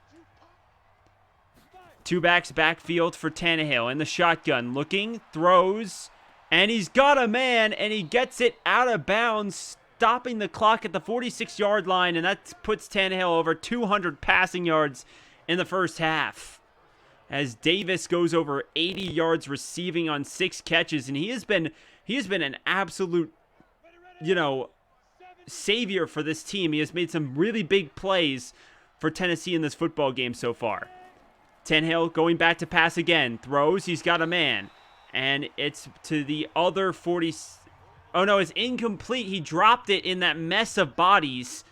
2 backs backfield for Tannehill in the shotgun. Looking, throws, and he's got a man, and he gets it out of bounds, stopping the clock at the 46-yard line, and that puts Tannehill over 200 passing yards in the first half. As Davis goes over 80 yards receiving on 6 catches, and he has been an absolute, savior for this team. He has made some really big plays for Tennessee in this football game so far. Tannehill going back to pass again, throws, he's got a man, and it's to the other 40. Oh no, it's incomplete. He dropped it in that mess of bodies.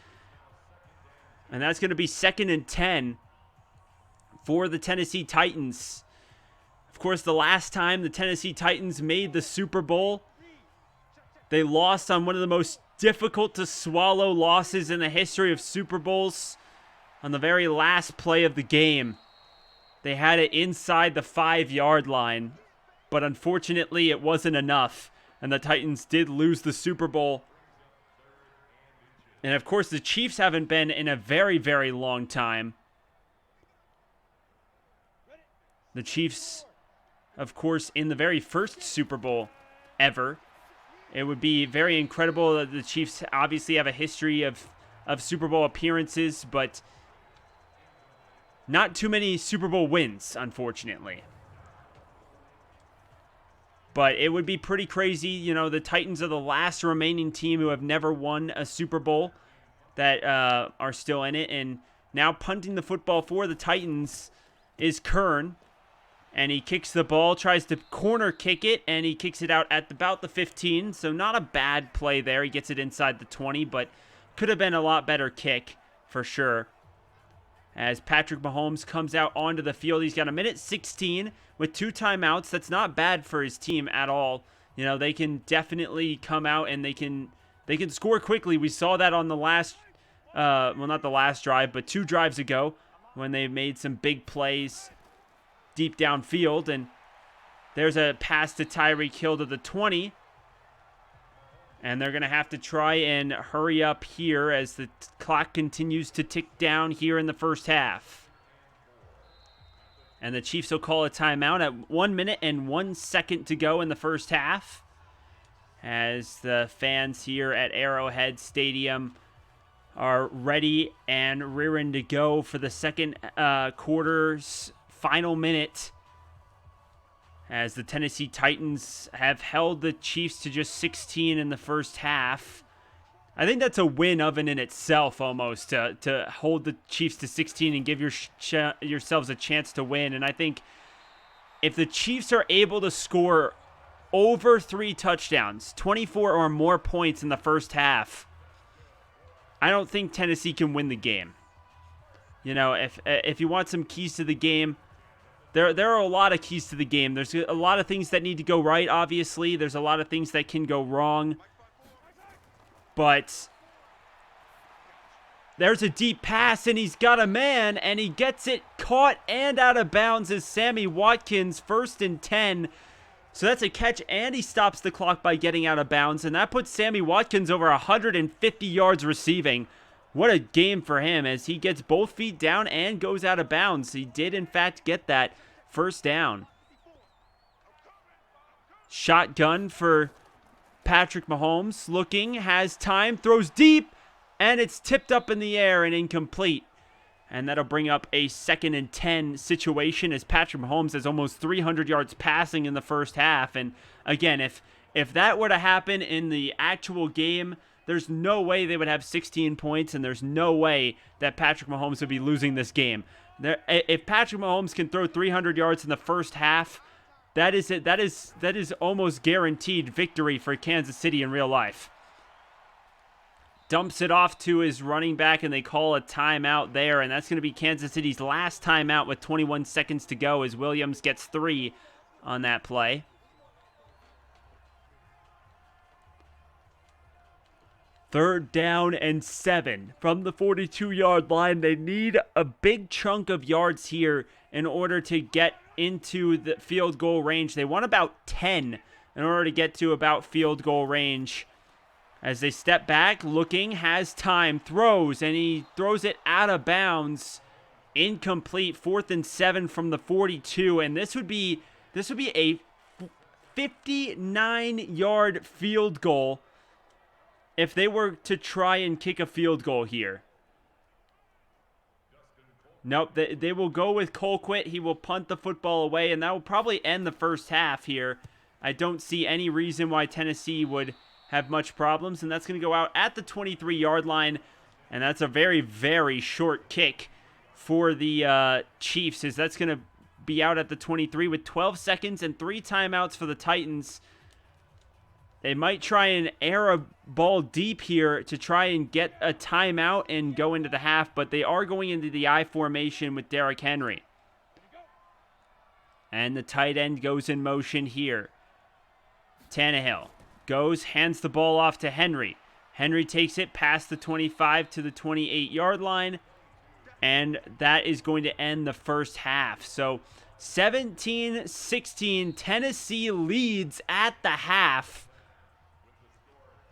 And that's going to be 2nd and 10 for the Tennessee Titans. Of course, the last time the Tennessee Titans made the Super Bowl, they lost on one of the most difficult to swallow losses in the history of Super Bowls on the very last play of the game. They had it inside the 5-yard line, but unfortunately it wasn't enough. And the Titans did lose the Super Bowl. And of course, the Chiefs haven't been in a very, very long time. The Chiefs, of course, in the very first Super Bowl ever. It would be very incredible that the Chiefs obviously have a history of Super Bowl appearances, but not too many Super Bowl wins, unfortunately. But it would be pretty crazy. The Titans are the last remaining team who have never won a Super Bowl that are still in it. And now punting the football for the Titans is Kern. And he kicks the ball, tries to corner kick it, and he kicks it out at about the 15. So not a bad play there. He gets it inside the 20, but could have been a lot better kick for sure. As Patrick Mahomes comes out onto the field, he's got 1:16 with 2 timeouts. That's not bad for his team at all. They can definitely come out and they can score quickly. We saw that on the last, not the last drive, but 2 drives ago when they made some big plays deep downfield. And there's a pass to Tyreek Hill to the 20. And they're going to have to try and hurry up here as the clock continues to tick down here in the first half. And the Chiefs will call a timeout at 1 minute and 1 second to go in the first half. As the fans here at Arrowhead Stadium are ready and rearing to go for the second quarter's final minute. As the Tennessee Titans have held the Chiefs to just 16 in the first half. I think that's a win of and in itself almost to hold the Chiefs to 16 and give yourselves a chance to win. And I think if the Chiefs are able to score over 3 touchdowns, 24 or more points in the first half, I don't think Tennessee can win the game. If you want some keys to the game, There are a lot of keys to the game. There's a lot of things that need to go right, obviously. There's a lot of things that can go wrong. But there's a deep pass, and he's got a man, and he gets it caught and out of bounds as Sammy Watkins, 1st and 10, So that's a catch, and he stops the clock by getting out of bounds, and that puts Sammy Watkins over 150 yards receiving. What a game for him as he gets both feet down and goes out of bounds. He did, in fact, get that first down. Shotgun for Patrick Mahomes. Looking, has time, throws deep, and it's tipped up in the air and incomplete. And that'll bring up a 2nd and 10 situation as Patrick Mahomes has almost 300 yards passing in the first half. And again, if that were to happen in the actual game, there's no way they would have 16 points, and there's no way that Patrick Mahomes would be losing this game. If Patrick Mahomes can throw 300 yards in the first half, that is almost guaranteed victory for Kansas City in real life. Dumps it off to his running back, and they call a timeout there, and that's going to be Kansas City's last timeout with 21 seconds to go as Williams gets 3 on that play. Third down and 7 from the 42-yard line. They need a big chunk of yards here in order to get into the field goal range. They want about 10 in order to get to about field goal range. As they step back, looking, has time, throws, and he throws it out of bounds. Incomplete, 4th and 7 from the 42, and this would be a 59-yard field goal if they were to try and kick a field goal here. Nope, they will go with Colquitt. He will punt the football away, and that will probably end the first half here. I don't see any reason why Tennessee would have much problems, and that's going to go out at the 23-yard line, and that's a very, very short kick for the Chiefs, as that's going to be out at the 23 with 12 seconds and 3 timeouts for the Titans. They might try and air a ball deep here to try and get a timeout and go into the half, but they are going into the I formation with Derrick Henry. And the tight end goes in motion here. Tannehill goes, hands the ball off to Henry. Henry takes it past the 25 to the 28-yard line, and that is going to end the first half. So 17-16, Tennessee leads at the half,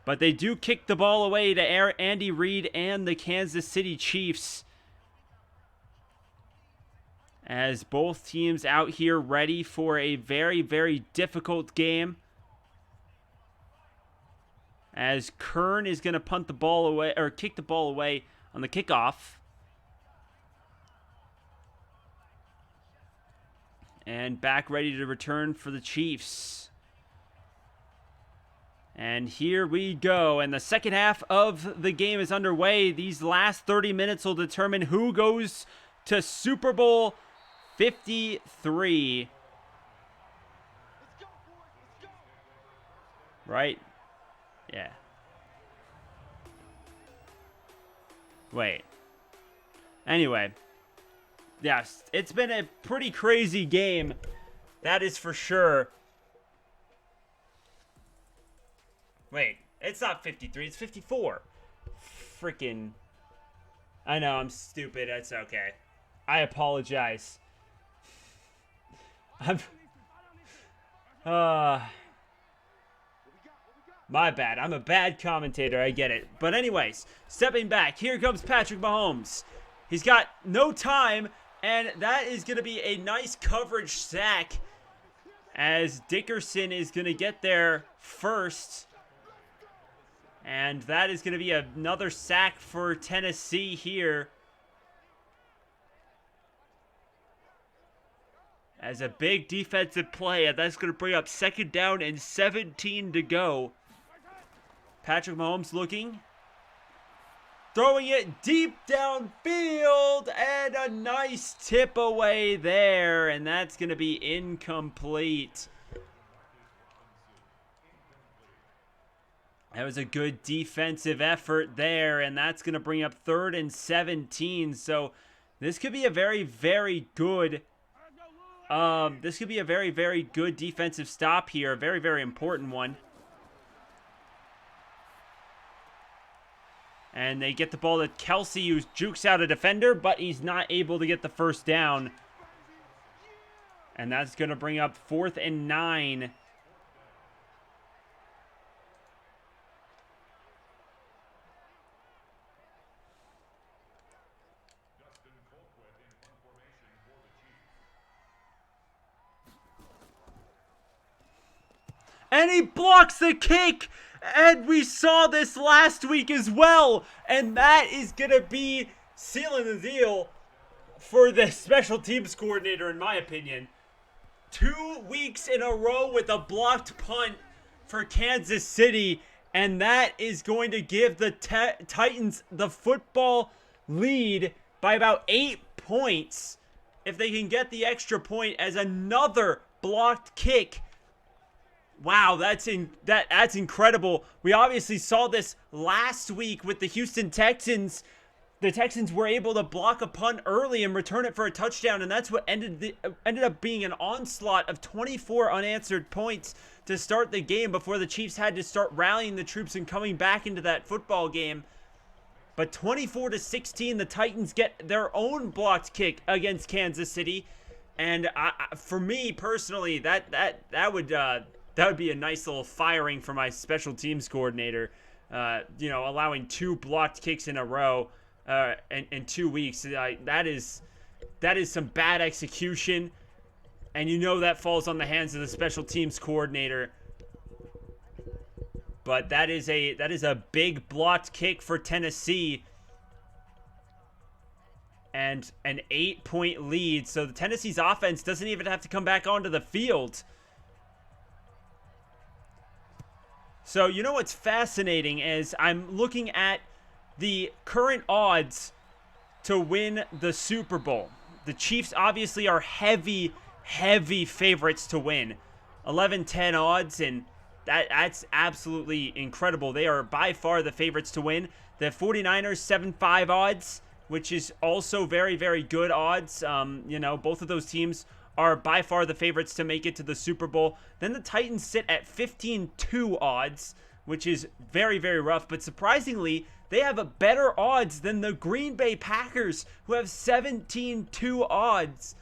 but they do kick the ball away to Andy Reid and the Kansas City Chiefs, as both teams out here ready for a very, very difficult game. As Kern is going to punt the ball away, or kick the ball away on the kickoff. And back ready to return for the Chiefs. And here we go. And the second half of the game is underway. These last 30 minutes will determine who goes to Super Bowl 53. Right? Yeah. Wait. Anyway. Yes, it's been a pretty crazy game. That is for sure. Wait, it's not 53, it's 54. Freaking. I know, I'm stupid. That's okay. I apologize. My bad. I'm a bad commentator. I get it. But anyways, stepping back, here comes Patrick Mahomes. He's got no time, and that is going to be a nice coverage sack as Dickerson is going to get there first. And that is going to be another sack for Tennessee here. As a big defensive play, and that's going to bring up 2nd down and 17 to go. Patrick Mahomes looking. Throwing it deep downfield, and a nice tip away there, and that's going to be incomplete. That was a good defensive effort there, and that's going to bring up 3rd and 17. So this could be a very, very good defensive stop here, a very, very important one. And they get the ball to Kelsey, who jukes out a defender, but he's not able to get the first down. And that's going to bring up 4th and 9 and he blocks the kick. And we saw this last week as well. And that is going to be sealing the deal for the special teams coordinator, in my opinion. 2 weeks in a row with a blocked punt for Kansas City. And that is going to give the Titans the football lead by about 8 points. If they can get the extra point as another blocked kick. Wow, that's incredible. We obviously saw this last week with the Houston Texans. The Texans were able to block a punt early and return it for a touchdown, and that's what ended up being an onslaught of 24 unanswered points to start the game before the Chiefs had to start rallying the troops and coming back into that football game. But 24-16, the Titans get their own blocked kick against Kansas City, and for me personally, that would be a nice little firing for my special teams coordinator. Allowing 2 blocked kicks in a row in 2 weeks. That is some bad execution, and that falls on the hands of the special teams coordinator. But that is a big blocked kick for Tennessee, and an 8-point lead. So the Tennessee's offense doesn't even have to come back onto the field. So what's fascinating is I'm looking at the current odds to win the Super Bowl. The Chiefs obviously are heavy favorites to win. 11-10 odds, and that's absolutely incredible. They are by far the favorites to win. The 49ers 7-5 odds, which is also very, very good odds. Both of those teams are by far the favorites to make it to the Super Bowl. Then the Titans sit at 15-2 odds, which is very, very rough. But surprisingly, they have a better odds than the Green Bay Packers, who have 17-2 odds.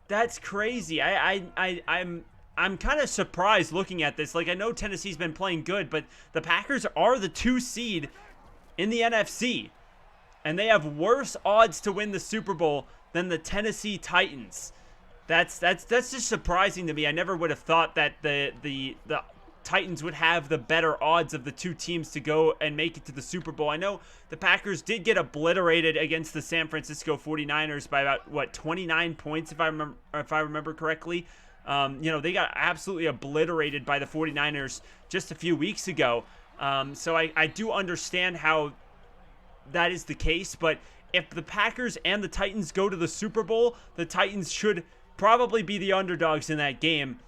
That's crazy. I'm kind of surprised looking at this. Like, I know Tennessee's been playing good, but the Packers are the 2 seed in the NFC, and they have worse odds to win the Super Bowl than the Tennessee Titans. That's just surprising to me. I never would have thought that the Titans would have the better odds of the 2 teams to go and make it to the Super Bowl. I know the Packers did get obliterated against the San Francisco 49ers by about 29 points if I remember correctly. They got absolutely obliterated by the 49ers just a few weeks ago. So I do understand how that is the case, but if the Packers and the Titans go to the Super Bowl, the Titans should probably be the underdogs in that game.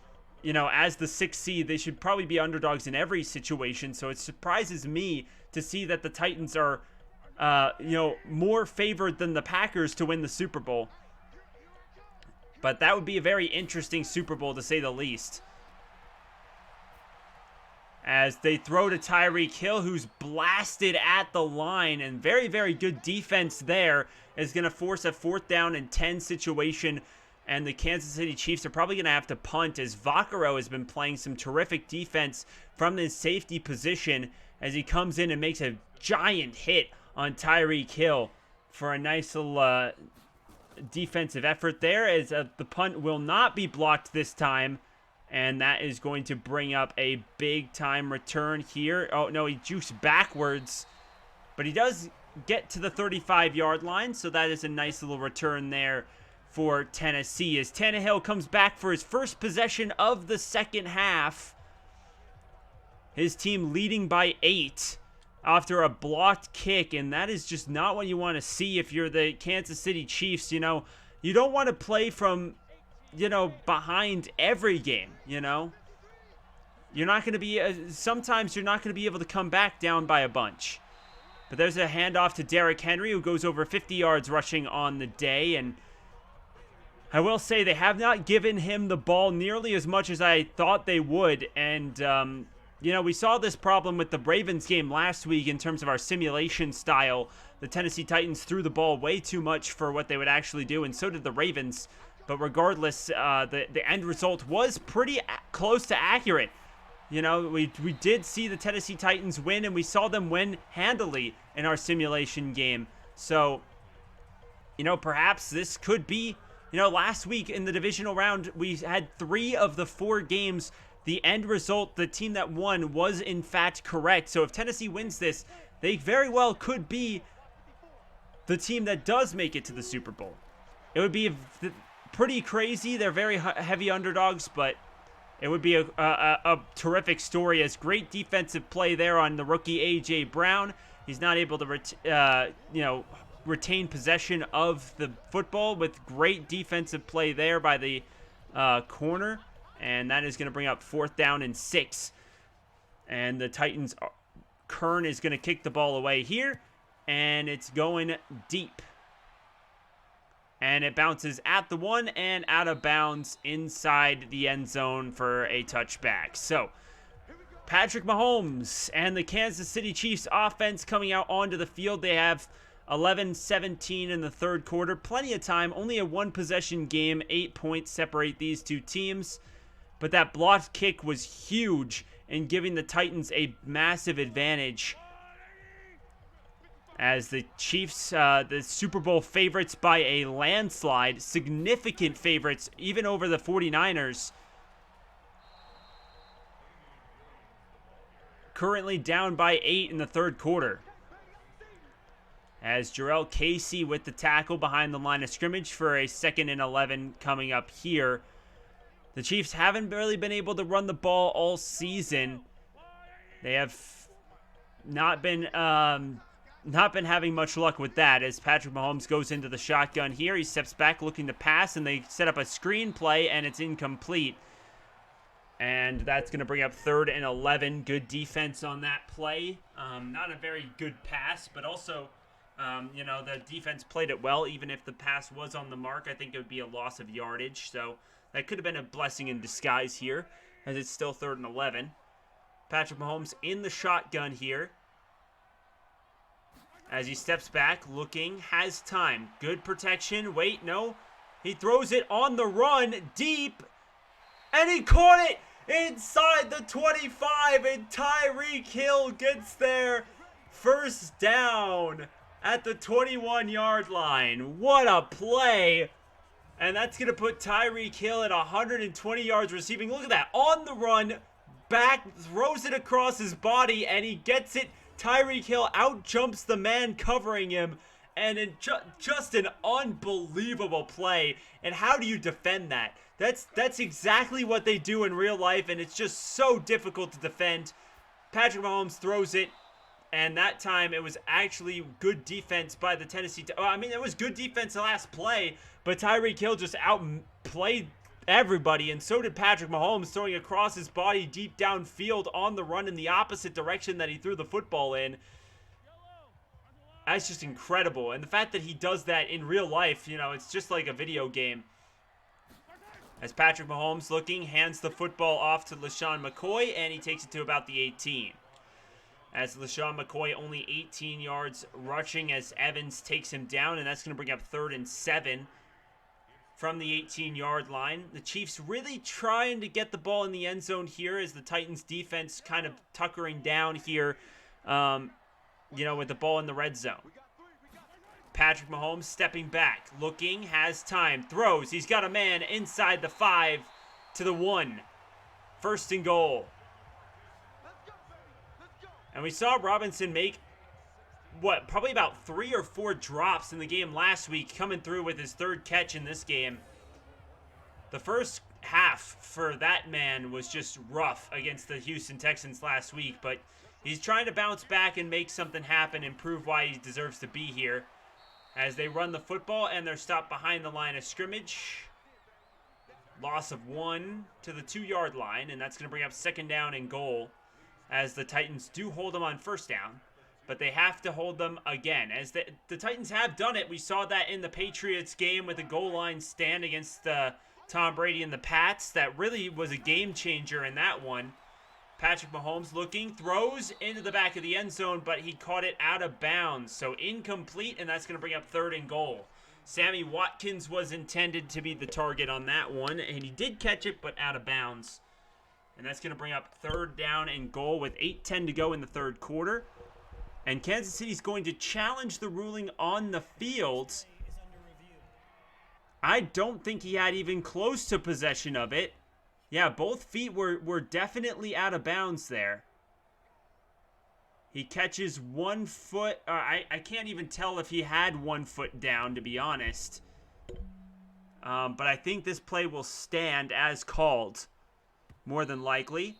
As the 6th seed, they should probably be underdogs in every situation. So it surprises me to see that the Titans are, more favored than the Packers to win the Super Bowl. But that would be a very interesting Super Bowl, to say the least. As they throw to Tyreek Hill, who's blasted at the line, and very, very good defense there is going to force a 4th down and 10 situation. And the Kansas City Chiefs are probably going to have to punt, as Vaccaro has been playing some terrific defense from his safety position as he comes in and makes a giant hit on Tyreek Hill for a nice little defensive effort there, as the punt will not be blocked this time. And that is going to bring up a big-time return here. Oh, no, he jukes backwards. But he does get to the 35-yard line, so that is a nice little return there for Tennessee, as Tannehill comes back for his first possession of the second half. His team leading by 8 after a blocked kick, and that is just not what you want to see if you're the Kansas City Chiefs. You don't want to play from, behind every game, You're not going to be, sometimes you're not going to be able to come back down by a bunch. But there's a handoff to Derrick Henry, who goes over 50 yards rushing on the day, and I will say they have not given him the ball nearly as much as I thought they would. And, we saw this problem with the Ravens game last week in terms of our simulation style. The Tennessee Titans threw the ball way too much for what they would actually do, and so did the Ravens. But regardless, the end result was pretty close to accurate. We did see the Tennessee Titans win, and we saw them win handily in our simulation game. So, perhaps this could be... last week in the divisional round, we had 3 of the 4 games the end result, the team that won, was in fact correct. So if Tennessee wins this, they very well could be the team that does make it to the Super Bowl. It would be pretty crazy. They're very heavy underdogs, but it would be a terrific story, as great defensive play there on the rookie A.J. Brown. He's not able to retain possession of the football, with great defensive play there by the corner. And that is going to bring up 4th down and 6. And the Titans, Kern is going to kick the ball away here. And it's going deep. And it bounces at the 1 and out of bounds inside the end zone for a touchback. So, Patrick Mahomes and the Kansas City Chiefs offense coming out onto the field. They have 11-17 in the third quarter. Plenty of time. Only a 1-possession game. 8 points separate these two teams. But that blocked kick was huge in giving the Titans a massive advantage, as the Chiefs, the Super Bowl favorites by a landslide, significant favorites, even over the 49ers. Currently down by 8 in the third quarter, as Jarrell Casey with the tackle behind the line of scrimmage for a 2nd and 11 coming up here. The Chiefs haven't really been able to run the ball all season. They have not been having much luck with that, as Patrick Mahomes goes into the shotgun here. He steps back looking to pass, and they set up a screen play, and it's incomplete. And that's going to bring up 3rd and 11. Good defense on that play. Not a very good pass, but also, the defense played it well. Even if the pass was on the mark, I think it would be a loss of yardage. So that could have been a blessing in disguise here, as it's still 3rd and 11. Patrick Mahomes in the shotgun here, as he steps back, looking, has time. Good protection. Wait, no. He throws it on the run, deep, and he caught it inside the 25, and Tyreek Hill gets there. 1st down at the 21-yard line. What a play. And that's going to put Tyreek Hill at 120 yards receiving. Look at that. On the run, back, throws it across his body, and he gets it. Tyreek Hill out-jumps the man covering him, and just an unbelievable play. And how do you defend that? That's exactly what they do in real life, and it's just so difficult to defend. Patrick Mahomes throws it, and that time it was actually good defense by the Tennessee. It was good defense the last play, but Tyreek Hill just outplayed everybody, and so did Patrick Mahomes, throwing across his body deep downfield on the run in the opposite direction that he threw the football in. That's just incredible. And the fact that he does that in real life, it's just like a video game. As Patrick Mahomes looking, hands the football off to LaShawn McCoy, and he takes it to about the 18. As LaShawn McCoy only 18 yards rushing, as Evans takes him down, and that's going to bring up 3rd and 7 from the 18-yard line. The Chiefs really trying to get the ball in the end zone here, as the Titans defense kind of tuckering down here, with the ball in the red zone. Patrick Mahomes stepping back, looking, has time, throws. He's got a man inside the 5 to the 1. 1st and goal. And we saw Robinson make, probably about 3 or 4 drops in the game last week, coming through with his 3rd catch in this game. The first half for that man was just rough against the Houston Texans last week, but he's trying to bounce back and make something happen and prove why he deserves to be here. As they run the football, and they're stopped behind the line of scrimmage. Loss of 1 to the 2-yard line, and that's going to bring up 2nd down and goal, as the Titans do hold them on 1st down. But they have to hold them again, as the Titans have done it. We saw that in the Patriots game with a goal line stand against Tom Brady and the Pats. That really was a game changer in that one. Patrick Mahomes looking, throws into the back of the end zone, but he caught it out of bounds. So incomplete, and that's going to bring up 3rd and goal. Sammy Watkins was intended to be the target on that one, and he did catch it, but out of bounds. And that's going to bring up 3rd down and goal with 8:10 to go in the third quarter. And Kansas City's going to challenge the ruling on the field. I don't think he had even close to possession of it. Yeah, both feet were definitely out of bounds there. He catches 1 foot. I can't even tell if he had 1 foot down, to be honest. But I think this play will stand as called, more than likely.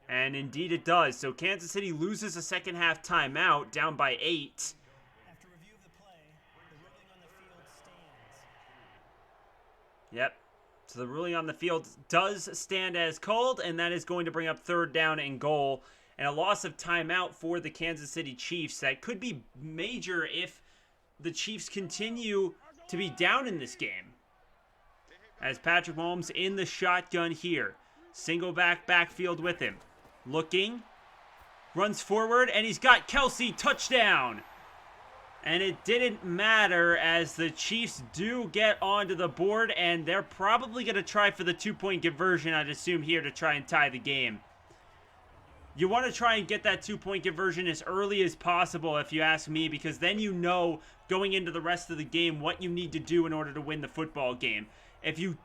And indeed it does. So Kansas City loses a second half timeout, down by 8. After review of the play, the ruling on the field stands. Yep. So the ruling on the field does stand as called, and that is going to bring up 3rd down and goal. And a loss of timeout for the Kansas City Chiefs. That could be major if the Chiefs continue to be down in this game. As Patrick Mahomes in the shotgun here. Single backfield with him. Looking. Runs forward, and he's got Kelsey. Touchdown. And it didn't matter as the Chiefs do get onto the board, and they're probably going to try for the 2-point conversion, I'd assume, here to try and tie the game. You want to try and get that 2-point conversion as early as possible, if you ask me, because then you know going into the rest of the game what you need to do in order to win the football game. If you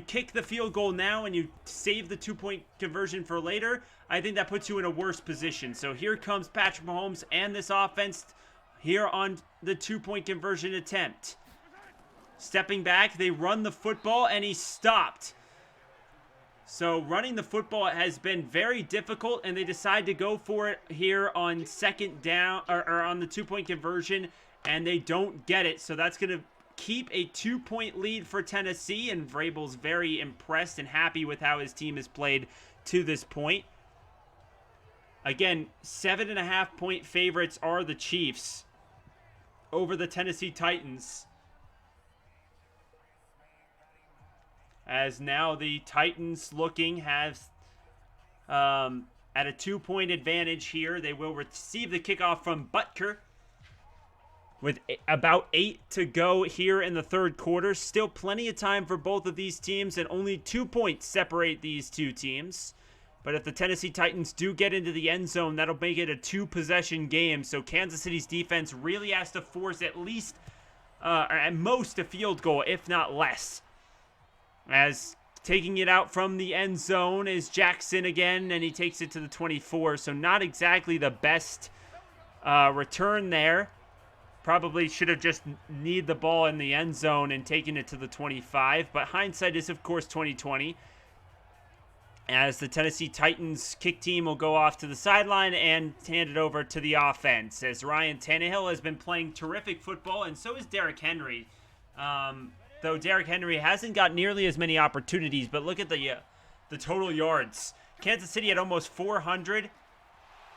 kick the field goal now and you save the 2-point conversion for later, I think that puts you in a worse position. So here comes Patrick Mahomes and this offense here on the 2-point conversion attempt. Stepping back, they run the football, and he stopped. So running the football has been very difficult, and they decide to go for it here on 2nd down, or on the 2-point conversion, and they don't get it. So that's going to keep a 2-point lead for Tennessee, and Vrabel's very impressed and happy with how his team has played to this point. Again, 7.5-point favorites are the Chiefs over the Tennessee Titans. As now the Titans looking at a 2-point advantage here. They will receive the kickoff from Butker with about 8 to go here in the 3rd quarter. Still plenty of time for both of these teams, and only 2 points separate these two teams. But if the Tennessee Titans do get into the end zone, that'll make it a 2-possession game. So Kansas City's defense really has to force at least, at most, a field goal, if not less. As taking it out from the end zone is Jackson again, and he takes it to the 24. So not exactly the best return there. Probably should have just kneed the ball in the end zone and taken it to the 25. But hindsight is, of course, 20/20. As the Tennessee Titans kick team will go off to the sideline and hand it over to the offense. As Ryan Tannehill has been playing terrific football, and so is Derrick Henry. Though Derrick Henry hasn't got nearly as many opportunities, but look at the total yards. Kansas City had almost 400,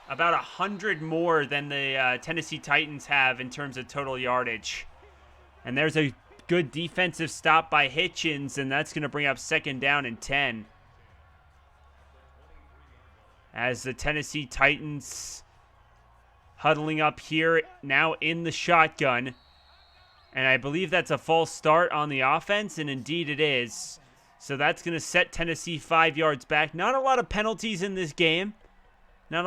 about 100 more than the Tennessee Titans have in terms of total yardage. And there's a good defensive stop by Hitchens, and that's going to bring up 2nd down and 10. As the Tennessee Titans huddling up here now in the shotgun. And I believe that's a false start on the offense, and indeed it is. So that's going to set Tennessee 5 yards back. Not a lot of penalties in this game. You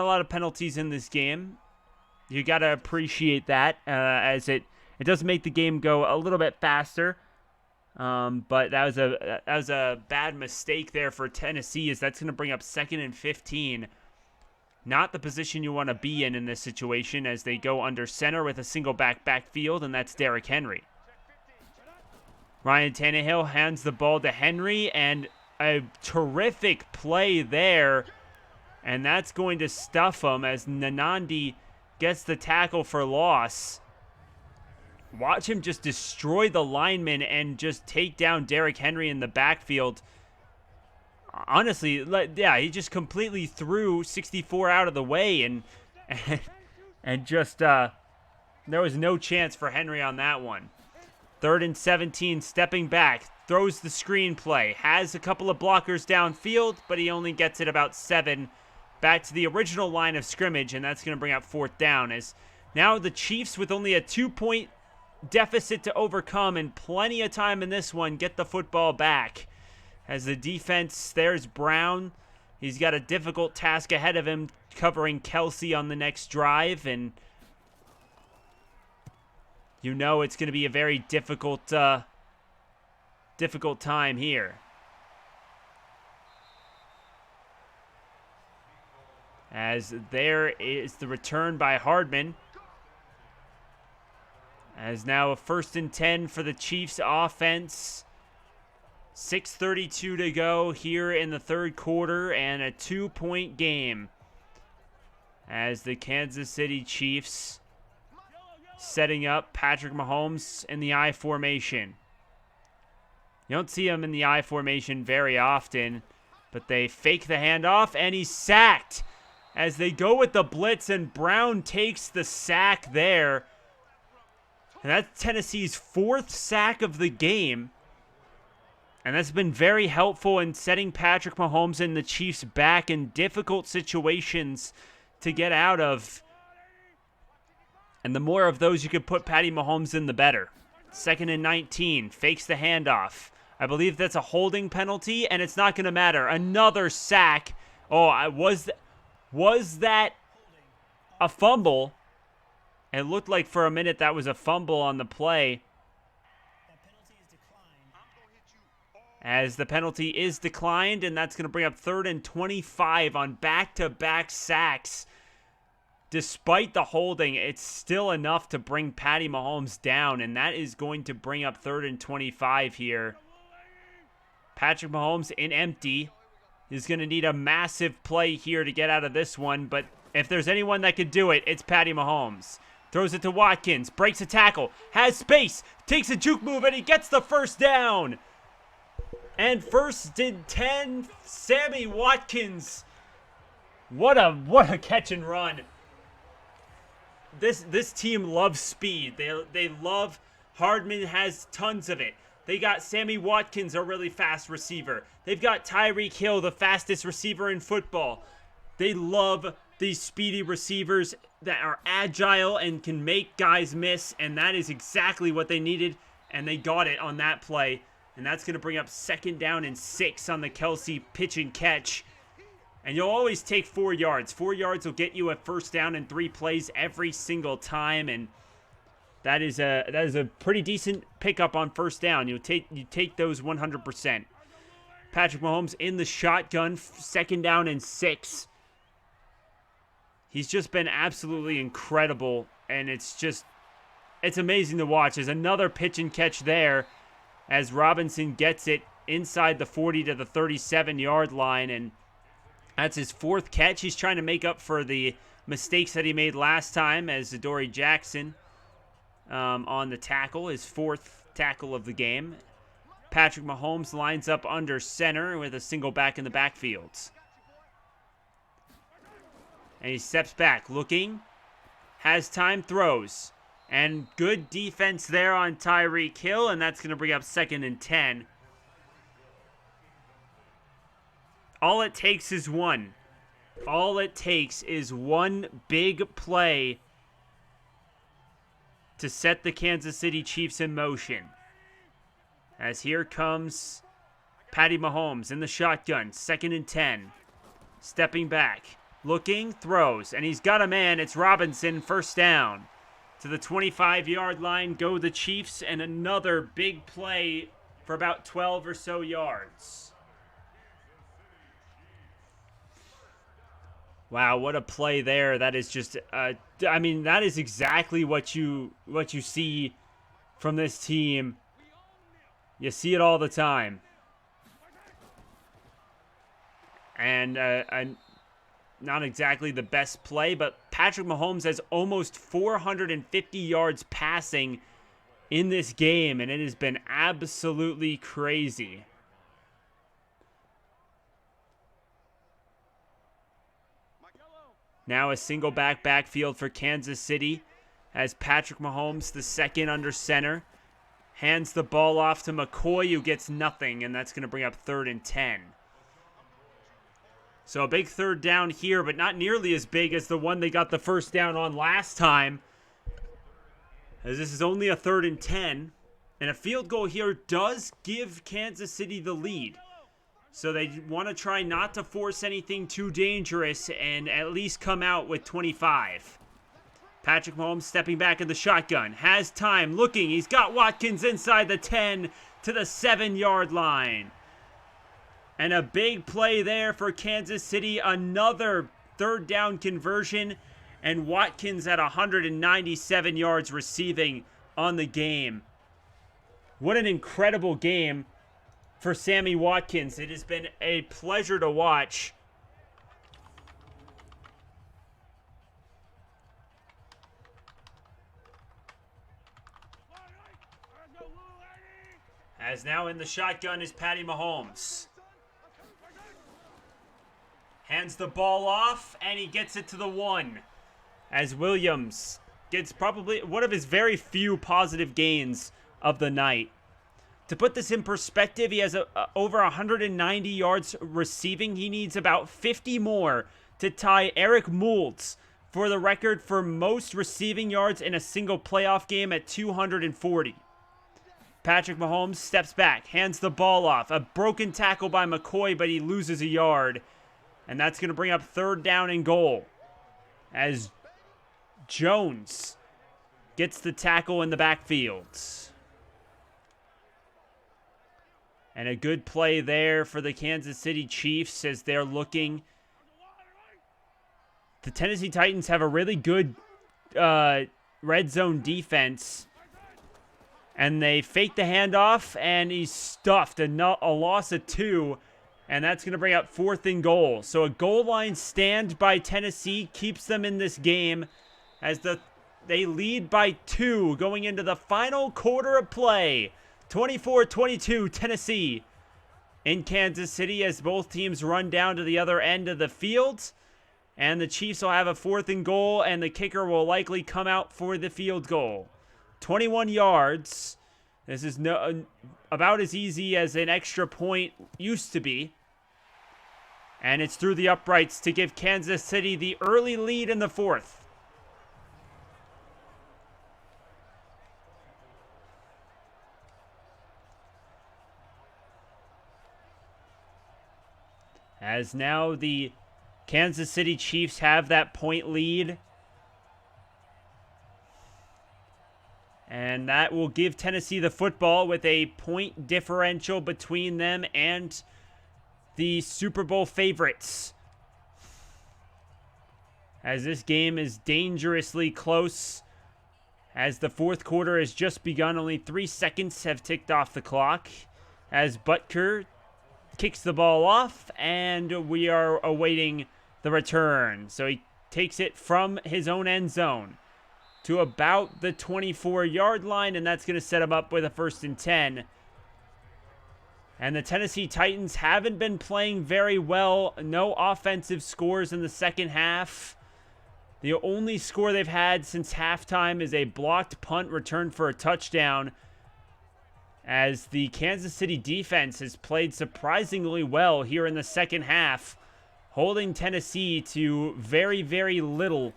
got to appreciate that, as it does make the game go a little bit faster. But that was a bad mistake there for Tennessee, as that's going to bring up 2nd and 15. Not the position you want to be in this situation, as they go under center with a single backfield, and that's Derrick Henry. Ryan Tannehill hands the ball to Henry, and a terrific play there. And that's going to stuff him as Nanandi gets the tackle for loss. Watch him just destroy the lineman and just take down Derrick Henry in the backfield. Honestly, yeah, he just completely threw 64 out of the way, and just there was no chance for Henry on that one. 3rd and 17, stepping back, throws the screen play, has a couple of blockers downfield, but he only gets it about 7 back to the original line of scrimmage, and that's going to bring up 4th down, as now the Chiefs, with only a 2-point deficit to overcome and plenty of time in this one, get the football back. As the defense, there's Brown. He's got a difficult task ahead of him, covering Kelsey on the next drive, and you know it's going to be a very difficult time here. As there is the return by Hardman. As now a 1st and 10 for the Chiefs offense. 6:32 to go here in the third quarter, and a 2-point game. As the Kansas City Chiefs setting up Patrick Mahomes in the I formation. You don't see him in the I formation very often, but they fake the handoff, and he's sacked. As they go with the blitz, and Brown takes the sack there. And that's Tennessee's 4th sack of the game. And that's been very helpful in setting Patrick Mahomes and the Chiefs back in difficult situations to get out of. And the more of those you could put Patty Mahomes in, the better. 2nd and 19, fakes the handoff. I believe that's a holding penalty, and it's not going to matter. Another sack. Oh, was that a fumble? It looked like for a minute that was a fumble on the play. As the penalty is declined, and that's going to bring up 3rd and 25 on back-to-back sacks. Despite the holding, it's still enough to bring Patty Mahomes down, and that is going to bring up 3rd and 25 here. Patrick Mahomes in empty. He's going to need a massive play here to get out of this one, but if there's anyone that could do it, it's Patty Mahomes. Throws it to Watkins, breaks a tackle, has space, takes a juke move, and he gets the 1st down. And 1st and 10, Sammy Watkins. What a catch and run. This team loves speed. They love, Hardman has tons of it. They got Sammy Watkins, a really fast receiver. They've got Tyreek Hill, the fastest receiver in football. They love these speedy receivers that are agile and can make guys miss, and that is exactly what they needed, and they got it on that play. And that's going to bring up 2nd down and 6 on the Kelsey pitch and catch. And you'll always take 4 yards. 4 yards will get you a 1st down in 3 plays every single time, and that is a pretty decent pickup on 1st down. You take those 100%. Patrick Mahomes in the shotgun, 2nd down and 6. He's just been absolutely incredible, and it's amazing to watch. There's another pitch and catch there as Robinson gets it inside the 40 to the 37-yard line, and that's his 4th catch. He's trying to make up for the mistakes that he made last time as Adoree Jackson on the tackle, his 4th tackle of the game. Patrick Mahomes lines up under center with a single back in the backfield. And he steps back, looking, has time, throws. And good defense there on Tyreek Hill, and that's going to bring up 2nd and 10. All it takes is one. All it takes is one big play to set the Kansas City Chiefs in motion. As here comes Patty Mahomes in the shotgun, 2nd and 10. Stepping back, looking, throws, and he's got a man. It's Robinson, 1st down. To the 25-yard line go the Chiefs, and another big play for about 12 or so yards. Wow, what a play there. That is just, I mean, that is exactly what you see from this team. You see it all the time. And not exactly the best play, but Patrick Mahomes has almost 450 yards passing in this game, and it has been absolutely crazy. Now a single backfield for Kansas City as Patrick Mahomes, the 2nd under center, hands the ball off to McCoy, who gets nothing, and that's going to bring up 3rd and 10. So a big 3rd down here, but not nearly as big as the one they got the 1st down on last time, as this is only a 3rd and 10, and a field goal here does give Kansas City the lead. So they want to try not to force anything too dangerous and at least come out with 25. Patrick Mahomes stepping back in the shotgun. Has time, looking. He's got Watkins inside the 10 to the 7-yard line. And a big play there for Kansas City. Another third down conversion, and Watkins at 197 yards receiving on the game. What an incredible game for Sammy Watkins. It has been a pleasure to watch. As now in the shotgun is Patty Mahomes. Hands the ball off, and he gets it to the 1. As Williams gets probably one of his very few positive gains of the night. To put this in perspective, he has over 190 yards receiving. He needs about 50 more to tie Eric Moulds for the record for most receiving yards in a single playoff game at 240. Patrick Mahomes steps back, hands the ball off. A broken tackle by McCoy, but he loses a yard. And that's going to bring up third down and goal. As Jones gets the tackle in the backfield. And a good play there for the Kansas City Chiefs as they're looking. The Tennessee Titans have a really good red zone defense. And they fake the handoff, and he's stuffed. A loss of 2, and that's going to bring up 4th and goal. So a goal line stand by Tennessee keeps them in this game as they lead by 2 going into the final quarter of play. 24-22 Tennessee in Kansas City as both teams run down to the other end of the field. And the Chiefs will have a 4th and goal, and the kicker will likely come out for the field goal. 21 yards. This is about as easy as an extra point used to be. And it's through the uprights to give Kansas City the early lead in the 4th. As now the Kansas City Chiefs have that point lead. And that will give Tennessee the football with a point differential between them and the Super Bowl favorites. As this game is dangerously close. As the 4th quarter has just begun, only 3 seconds have ticked off the clock. As Butker kicks the ball off, and we are awaiting the return. So he takes it from his own end zone to about the 24-yard line, and that's going to set him up with a 1st and 10. And the Tennessee Titans haven't been playing very well. No offensive scores in the second half. The only score they've had since halftime is a blocked punt returned for a touchdown, as the Kansas City defense has played surprisingly well here in the second half, holding Tennessee to very, very little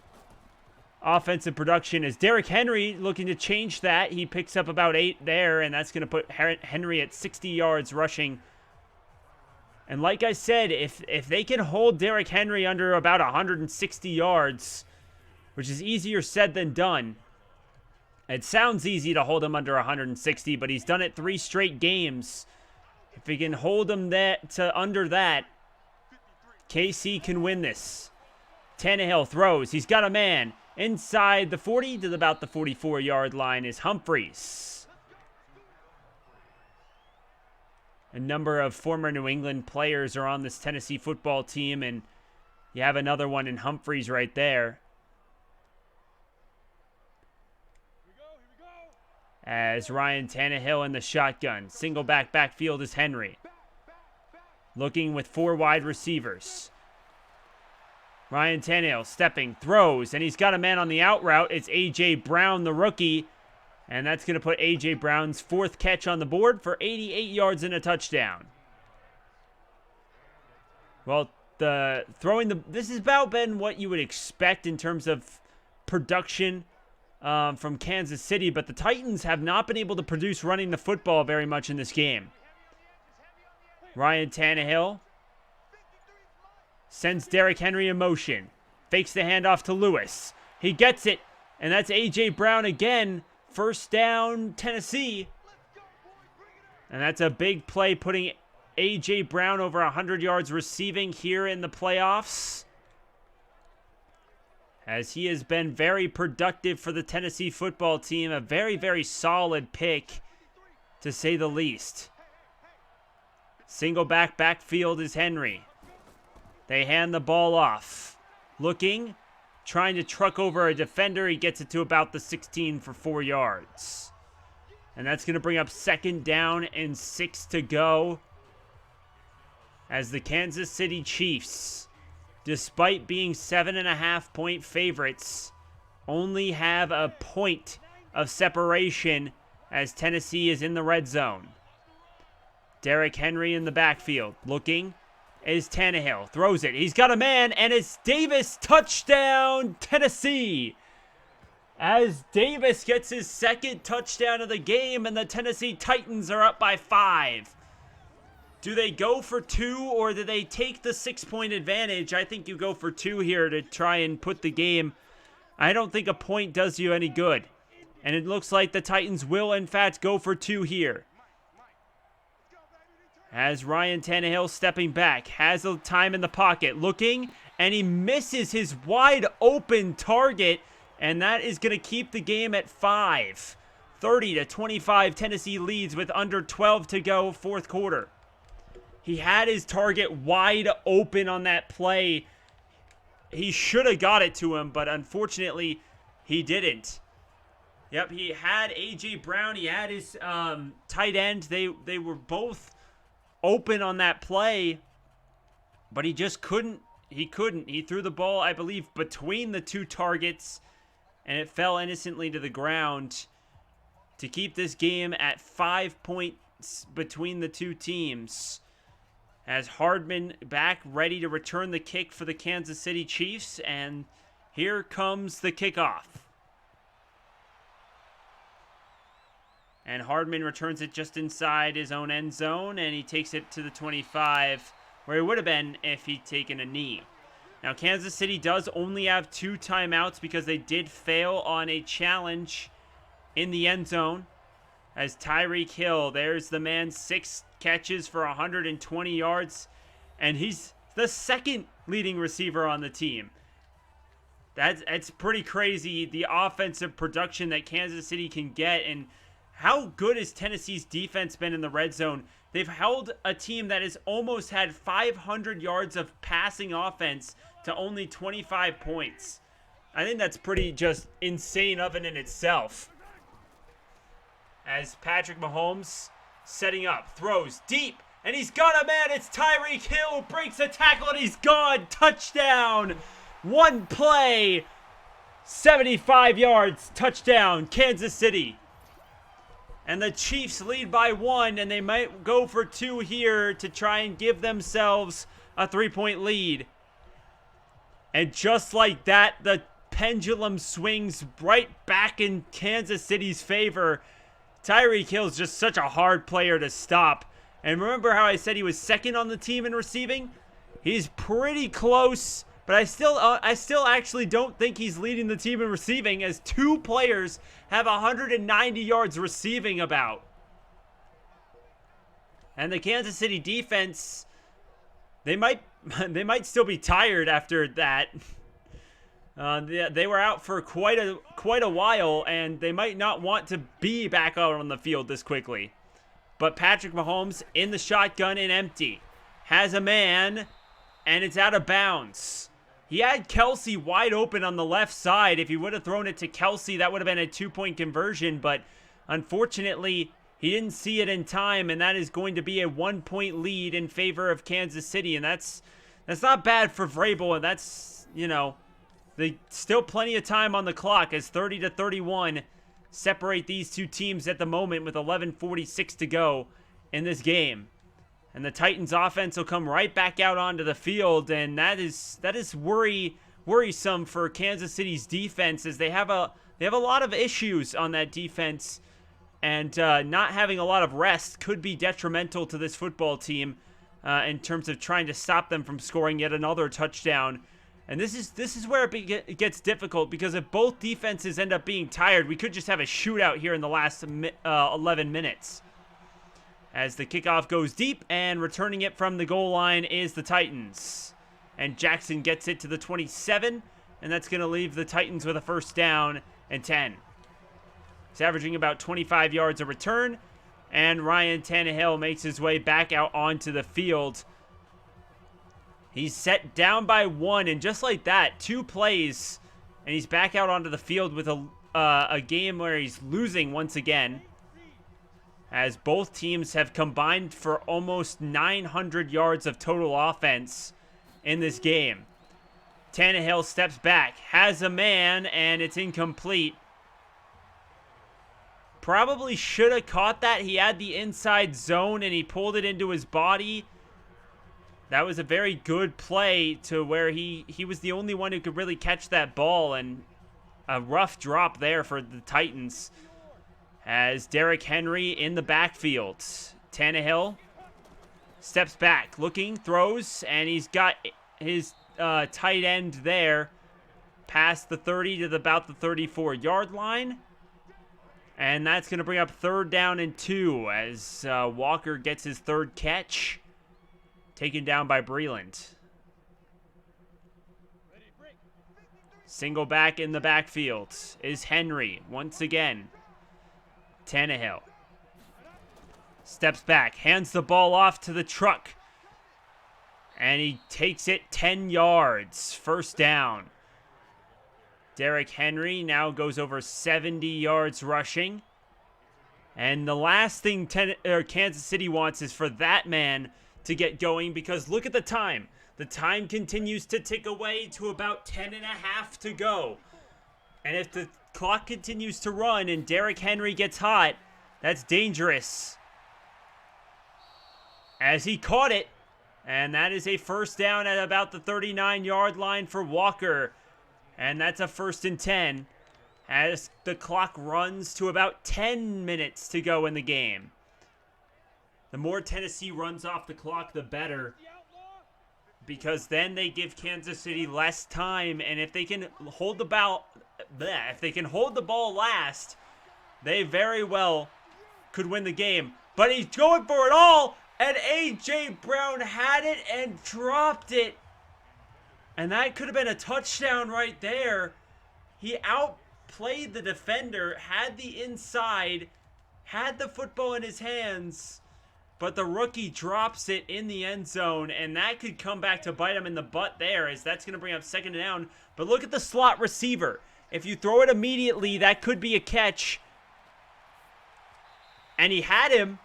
offensive production. As Derrick Henry looking to change that. He picks up about 8 there, and that's going to put Henry at 60 yards rushing. And like I said, if they can hold Derrick Henry under about 160 yards, which is easier said than done. It sounds easy to hold him under 160, but he's done it 3 straight games. If he can hold him to under that, KC can win this. Tannehill throws. He's got a man. Inside the 40 to about the 44-yard line is Humphries. A number of former New England players are on this Tennessee football team, and you have another one in Humphries right there. As Ryan Tannehill in the shotgun. Single backfield is Henry. Looking with 4 wide receivers. Ryan Tannehill stepping, throws, and he's got a man on the out route. It's A.J. Brown, the rookie. And that's going to put A.J. Brown's 4th catch on the board for 88 yards and a touchdown. Well, this has about been what you would expect in terms of production from Kansas City, but the Titans have not been able to produce running the football very much in this game. Ryan Tannehill sends Derrick Henry in motion. Fakes the handoff to Lewis. He gets it, and that's A.J. Brown again. 1st down, Tennessee. And that's a big play, putting A.J. Brown over 100 yards receiving here in the playoffs. as he has been very productive for the Tennessee football team. A very, very solid pick, to say the least. Single backfield is Henry. They hand the ball off. Looking, trying to truck over a defender. He gets it to about the 16 for 4 yards. And that's going to bring up 2nd down and 6 to go, as the Kansas City Chiefs, despite being 7.5-point favorites, only have a point of separation as Tennessee is in the red zone. Derrick Henry in the backfield. Looking is Tannehill. Throws it. He's got a man, and it's Davis. Touchdown, Tennessee. As Davis gets his 2nd touchdown of the game, and the Tennessee Titans are up by 5. Do they go for 2, or do they take the 6-point advantage? I think you go for 2 here to try and put the game. I don't think a point does you any good. And it looks like the Titans will, in fact, go for 2 here. As Ryan Tannehill stepping back, has a time in the pocket, looking, and he misses his wide open target, and that is going to keep the game at 5. 30-25, Tennessee leads with under 12 to go, 4th quarter. He had his target wide open on that play. He should have got it to him, but unfortunately, he didn't. Yep, he had A.J. Brown. He had his tight end. They were both open on that play, but he just couldn't. He couldn't. He threw the ball, I believe, between the 2 targets, and it fell innocently to the ground to keep this game at 5 points between the 2 teams. As Hardman back ready to return the kick for the Kansas City Chiefs, and here comes the kickoff. And Hardman returns it just inside his own end zone, and he takes it to the 25, where he would have been if he'd taken a knee. Now, Kansas City does only have 2 timeouts because they did fail on a challenge in the end zone. As Tyreek Hill, there's the man, 6 catches for 120 yards, and he's the 2nd leading receiver on the team. That's pretty crazy, the offensive production that Kansas City can get, and how good has Tennessee's defense been in the red zone? They've held a team that has almost had 500 yards of passing offense to only 25 points. I think that's pretty just insane of it in itself. As Patrick Mahomes setting up, throws deep, and he's got a man. It's Tyreek Hill, breaks a tackle, and he's gone. Touchdown. 1 play, 75 yards, touchdown, Kansas City. And the Chiefs lead by 1, and they might go for 2 here to try and give themselves a 3-point lead. And just like that, the pendulum swings right back in Kansas City's favor. Tyreek Hill is just such a hard player to stop. And remember how I said he was 2nd on the team in receiving? He's pretty close, but I still actually don't think he's leading the team in receiving, as 2 players have 190 yards receiving about. And the Kansas City defense, they might still be tired after that. They were out for quite a while, and they might not want to be back out on the field this quickly. But Patrick Mahomes in the shotgun and empty. Has a man, and it's out of bounds. He had Kelsey wide open on the left side. If he would have thrown it to Kelsey, that would have been a 2-point conversion. But unfortunately, he didn't see it in time, and that is going to be a 1-point lead in favor of Kansas City. And that's not bad for Vrabel, and that's, still plenty of time on the clock as 30-31 separate these 2 teams at the moment with 11:46 to go in this game. And the Titans offense will come right back out onto the field, and that is worrisome for Kansas City's defense, as they have a lot of issues on that defense, and not having a lot of rest could be detrimental to this football team in terms of trying to stop them from scoring yet another touchdown. And this is where it gets difficult, because if both defenses end up being tired, we could just have a shootout here in the last 11 minutes. As the kickoff goes deep, and returning it from the goal line is the Titans. And Jackson gets it to the 27, and that's going to leave the Titans with a first down and 10. He's averaging about 25 yards a return, and Ryan Tannehill makes his way back out onto the field. He's set down by 1, and just like that, 2 plays, and he's back out onto the field with a game where he's losing once again, as both teams have combined for almost 900 yards of total offense in this game. Tannehill steps back, has a man, and it's incomplete. Probably should have caught that. He had the inside zone, and he pulled it into his body. That was a very good play to where he was the only one who could really catch that ball, and a rough drop there for the Titans. As Derrick Henry in the backfield. Tannehill steps back, looking, throws, and he's got his tight end there past the 30 to about the 34-yard line. And that's going to bring up 3rd down and 2 as Walker gets his 3rd catch. Taken down by Breland. Single back in the backfield is Henry once again. Tannehill steps back, hands the ball off to the truck, and he takes it 10 yards. First down. Derrick Henry now goes over 70 yards rushing. And the last thing Kansas City wants is for that man to get going, because look at the time. The time continues to tick away to about 10 and a half to go. And if the clock continues to run and Derrick Henry gets hot, that's dangerous. As he caught it, and that is a first down at about the 39-yard line for Walker. And that's a 1st and 10 as the clock runs to about 10 minutes to go in the game. The more Tennessee runs off the clock, the better, because then they give Kansas City less time, and if they can hold the ball last, they very well could win the game. But he's going for it all, and A.J. Brown had it and dropped it. And that could have been a touchdown right there. He outplayed the defender, had the inside, had the football in his hands, but the rookie drops it in the end zone, and that could come back to bite him in the butt there, as that's going to bring up 2nd down. But look at the slot receiver. If you throw it immediately, that could be a catch. And he had him,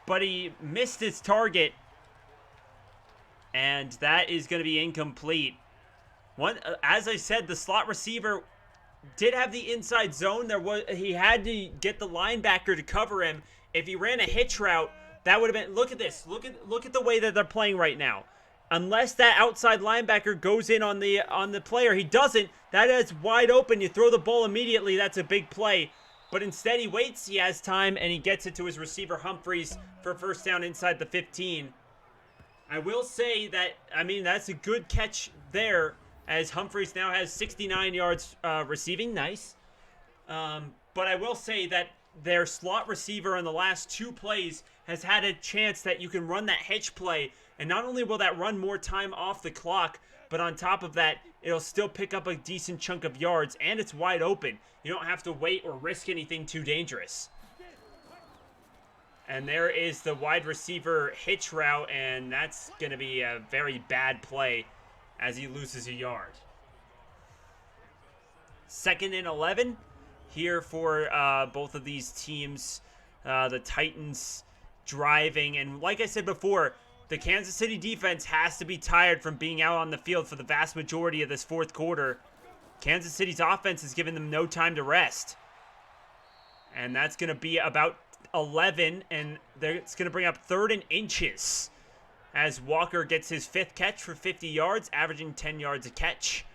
but he missed his target. And that is going to be incomplete. As I said, the slot receiver did have the inside zone. He had to get the linebacker to cover him. If he ran a hitch route, that would have been. Look at this. Look at the way that they're playing right now. Unless that outside linebacker goes in on the player, he doesn't. That is wide open. You throw the ball immediately. That's a big play. But instead, he waits. He has time, and he gets it to his receiver Humphries for first down inside the 15. I will say that, that's a good catch there, as Humphries now has 69 yards receiving. Nice. But I will say that their slot receiver in the last 2 plays has had a chance that you can run that hitch play, and not only will that run more time off the clock, but on top of that, it'll still pick up a decent chunk of yards, and it's wide open. You don't have to wait or risk anything too dangerous. And there is the wide receiver hitch route, and that's going to be a very bad play as he loses a yard. 2nd and 11 here for both of these teams. The Titans driving, and like I said before, the Kansas City defense has to be tired from being out on the field for the vast majority of this 4th quarter. Kansas City's offense has given them no time to rest. And that's going to be about 11, and it's going to bring up 3rd and inches as Walker gets his 5th catch for 50 yards, averaging 10 yards a catch.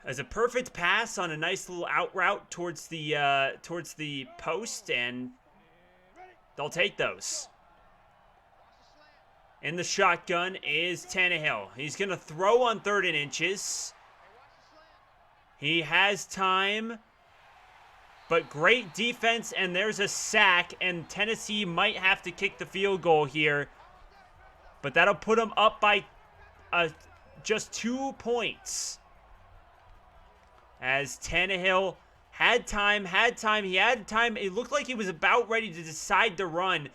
As a perfect pass on a nice little out route towards the post, and they'll take those. In the shotgun is Tannehill. He's going to throw on 3rd and inches. He has time, but great defense, and there's a sack, and Tennessee might have to kick the field goal here. But that'll put them up by just 2 points. As Tannehill had time. It looked like he was about ready to decide to run.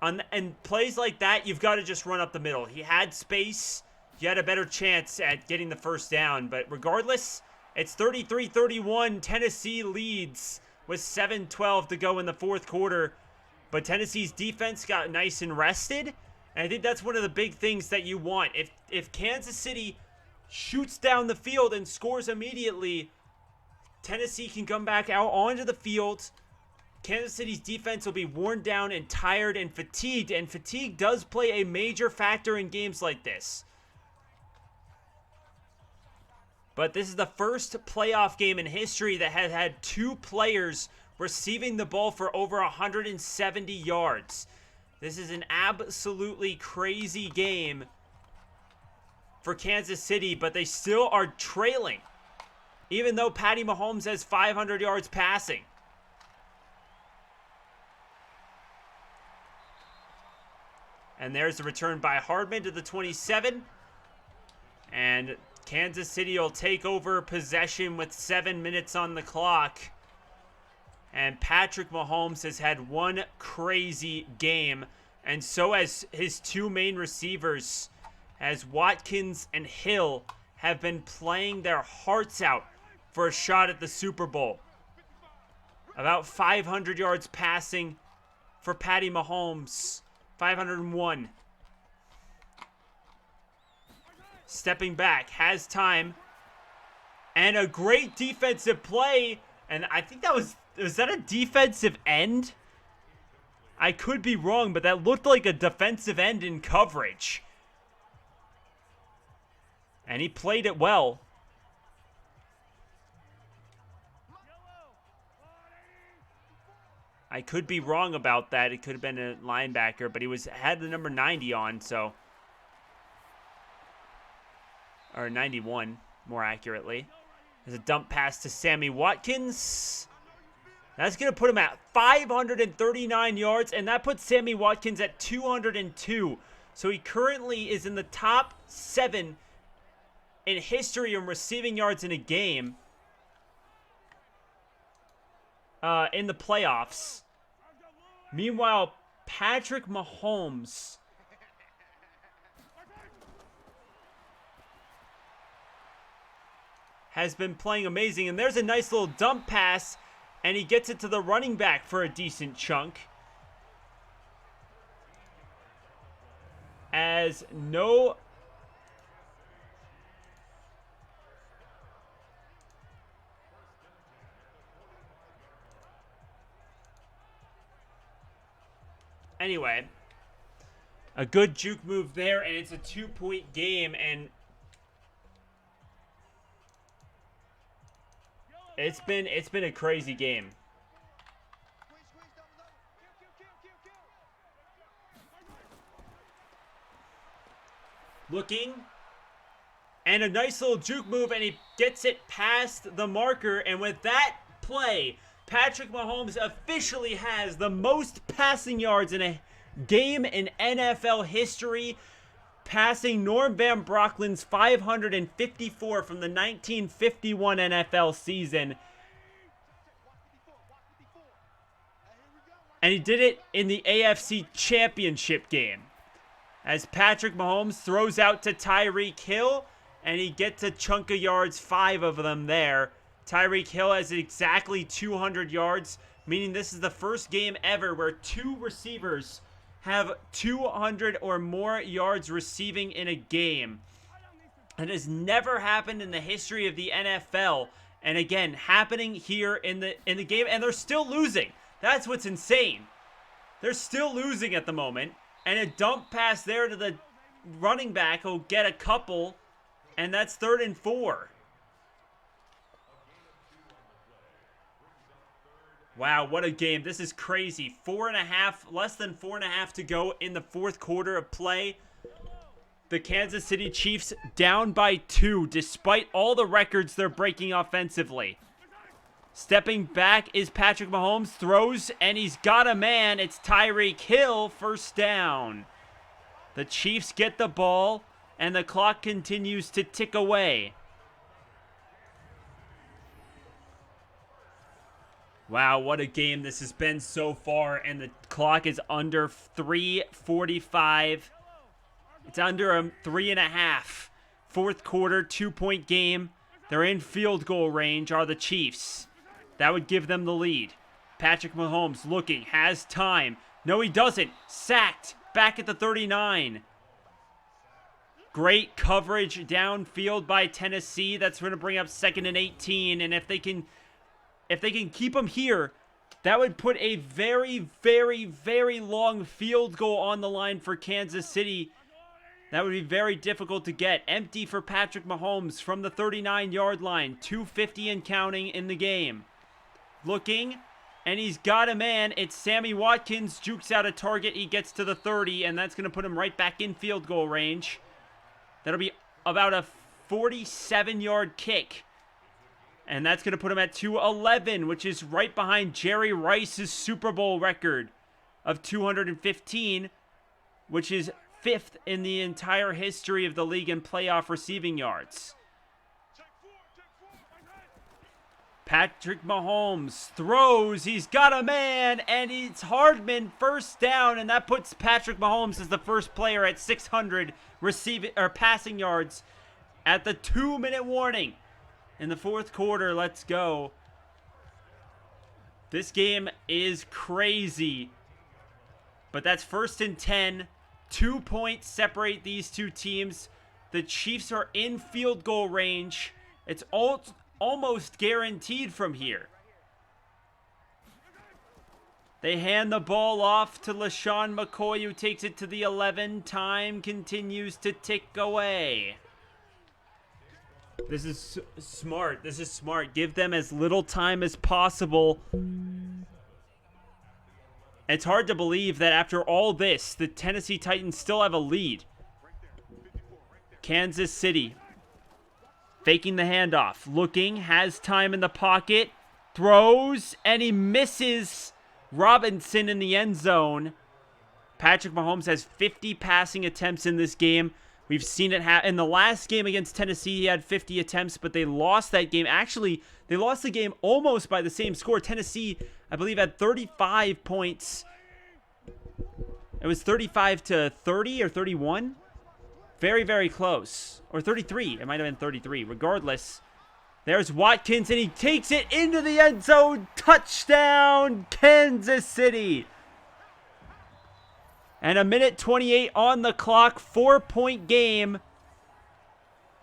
And plays like that, you've got to just run up the middle. He had space. You had a better chance at getting the first down. But regardless, it's 33-31. Tennessee leads with 7:12 to go in the fourth quarter. But Tennessee's defense got nice and rested. And I think that's one of the big things that you want. If Kansas City shoots down the field and scores immediately, Tennessee can come back out onto the field. Kansas City's defense will be worn down and tired and fatigued. And fatigue does play a major factor in games like this. But this is the first playoff game in history that has had 2 players receiving the ball for over 170 yards. This is an absolutely crazy game for Kansas City, but they still are trailing, even though Patty Mahomes has 500 yards passing. And there's the return by Hardman to the 27. And Kansas City will take over possession with 7 minutes on the clock. And Patrick Mahomes has had one crazy game. And so has his 2 main receivers, as Watkins and Hill have been playing their hearts out for a shot at the Super Bowl. About 500 yards passing for Patty Mahomes. 501. Stepping back, has time. And a great defensive play. And I think that was that a defensive end? I could be wrong, but that looked like a defensive end in coverage. And he played it well. I could be wrong about that. It could have been a linebacker, but he had the number 90 on, so. Or 91, more accurately. There's a dump pass to Sammy Watkins. That's going to put him at 539 yards, and that puts Sammy Watkins at 202. So he currently is in the top 7 in history in receiving yards in a game in the playoffs. Meanwhile, Patrick Mahomes has been playing amazing. And there's a nice little dump pass, and he gets it to the running back for a decent chunk. As no... Anyway, a good juke move there, and it's a 2-point game, and it's been a crazy game. Looking, and a nice little juke move, and he gets it past the marker, and with that play, Patrick Mahomes officially has the most passing yards in a game in NFL history, passing Norm Van Brocklin's 554 from the 1951 NFL season. And he did it in the AFC Championship game, as Patrick Mahomes throws out to Tyreek Hill, and he gets a chunk of yards, 5 of them there. Tyreek Hill has exactly 200 yards, meaning this is the first game ever where 2 receivers have 200 or more yards receiving in a game. It has never happened in the history of the NFL. And again, happening here in the game, and they're still losing. That's what's insane. They're still losing at the moment. And a dump pass there to the running back will get a couple, and that's 3rd and 4. Wow, what a game. This is crazy. Less than 4.5 to go in the fourth quarter of play. The Kansas City Chiefs down by 2, despite all the records they're breaking offensively. Stepping back is Patrick Mahomes, throws, and he's got a man. It's Tyreek Hill, first down. The Chiefs get the ball and the clock continues to tick away. Wow, what a game this has been so far, and the clock is under 3:45. It's under 3.5. Fourth quarter, 2-point game. They're in field goal range, are the Chiefs. That would give them the lead. Patrick Mahomes looking, has time. No, he doesn't. Sacked, back at the 39. Great coverage downfield by Tennessee. That's going to bring up 2nd and 18, and if they can keep them here, that would put a very, very, very long field goal on the line for Kansas City. That would be very difficult to get. Empty for Patrick Mahomes from the 39-yard line. 2:50 and counting in the game. Looking, and he's got a man. It's Sammy Watkins. Jukes out a target. He gets to the 30, and that's going to put him right back in field goal range. That'll be about a 47-yard kick. And that's going to put him at 211, which is right behind Jerry Rice's Super Bowl record of 215, which is 5th in the entire history of the league in playoff receiving yards. Patrick Mahomes throws. He's got a man, and it's Hardman, first down, and that puts Patrick Mahomes as the first player at 600 receiving or passing yards at the 2-minute warning. In the fourth quarter, let's go. This game is crazy. But that's 1st and 10. 2 points separate these two teams. The Chiefs are in field goal range. It's almost guaranteed from here. They hand the ball off to LaShawn McCoy, who takes it to the 11. Time continues to tick away. This is smart. This is smart. Give them as little time as possible. It's hard to believe that after all this, the Tennessee Titans still have a lead. Kansas City faking the handoff. Looking, has time in the pocket. Throws, and he misses Robinson in the end zone. Patrick Mahomes has 50 passing attempts in this game. We've seen it in the last game against Tennessee. He had 50 attempts, but they lost that game. Actually, they lost the game almost by the same score. Tennessee, I believe, had 35 points. It was 35-30 or 31. Very, very close. Or 33. It might have been 33. Regardless, there's Watkins, and he takes it into the end zone. Touchdown, Kansas City. And 1:28 on the clock. 4-point game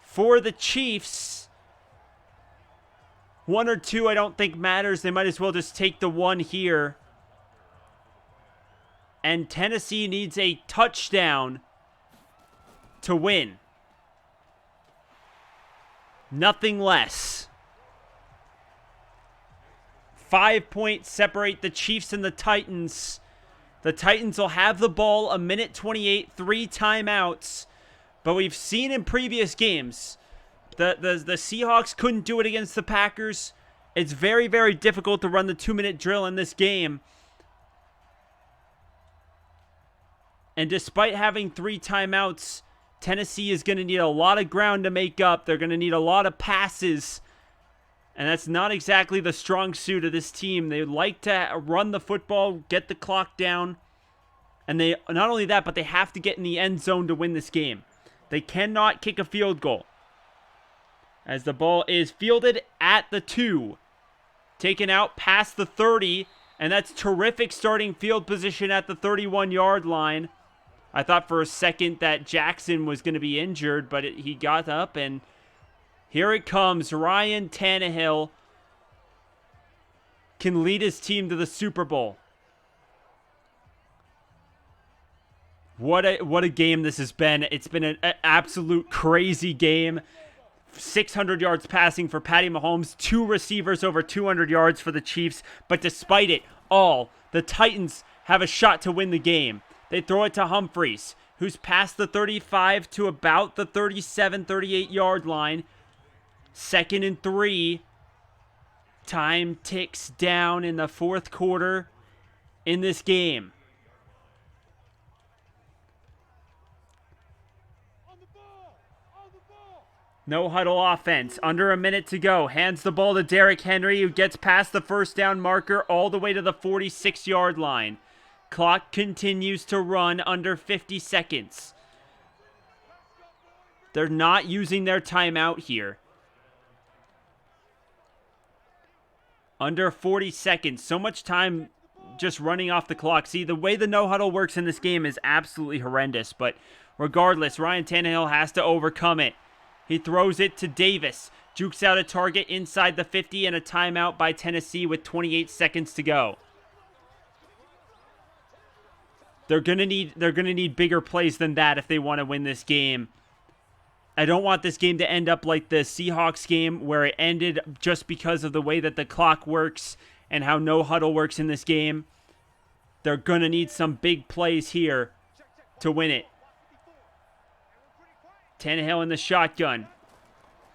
for the Chiefs. 1 or 2 I don't think matters. They might as well just take the 1 here. And Tennessee needs a touchdown to win. Nothing less. 5 points separate the Chiefs and the Titans. The Titans will have the ball 1:28, 3 timeouts. But we've seen in previous games, the Seahawks couldn't do it against the Packers. It's very, very difficult to run the 2-minute drill in this game. And despite having 3 timeouts, Tennessee is going to need a lot of ground to make up. They're going to need a lot of passes. And that's not exactly the strong suit of this team. They like to run the football, get the clock down. And they not only that, but they have to get in the end zone to win this game. They cannot kick a field goal. As the ball is fielded at the 2. Taken out past the 30. And that's terrific starting field position at the 31-yard line. I thought for a second that Jackson was going to be injured, but he got up, and here it comes. Ryan Tannehill can lead his team to the Super Bowl. What a game this has been. It's been an absolute crazy game. 600 yards passing for Patty Mahomes. 2 receivers over 200 yards for the Chiefs. But despite it all, the Titans have a shot to win the game. They throw it to Humphries, who's past the 35 to about the 37, 38-yard line. 2nd and 3. Time ticks down in the fourth quarter in this game. No huddle offense. Under a minute to go. Hands the ball to Derrick Henry, who gets past the first down marker all the way to the 46-yard line. Clock continues to run under 50 seconds. They're not using their timeout here. Under 40 seconds. So much time just running off the clock. See, the way the no-huddle works in this game is absolutely horrendous. But regardless, Ryan Tannehill has to overcome it. He throws it to Davis. Jukes out a target inside the 50 and a timeout by Tennessee with 28 seconds to go. They're gonna need bigger plays than that if they want to win this game. I don't want this game to end up like the Seahawks game where it ended just because of the way that the clock works and how no huddle works in this game. They're going to need some big plays here to win it. Tannehill in the shotgun.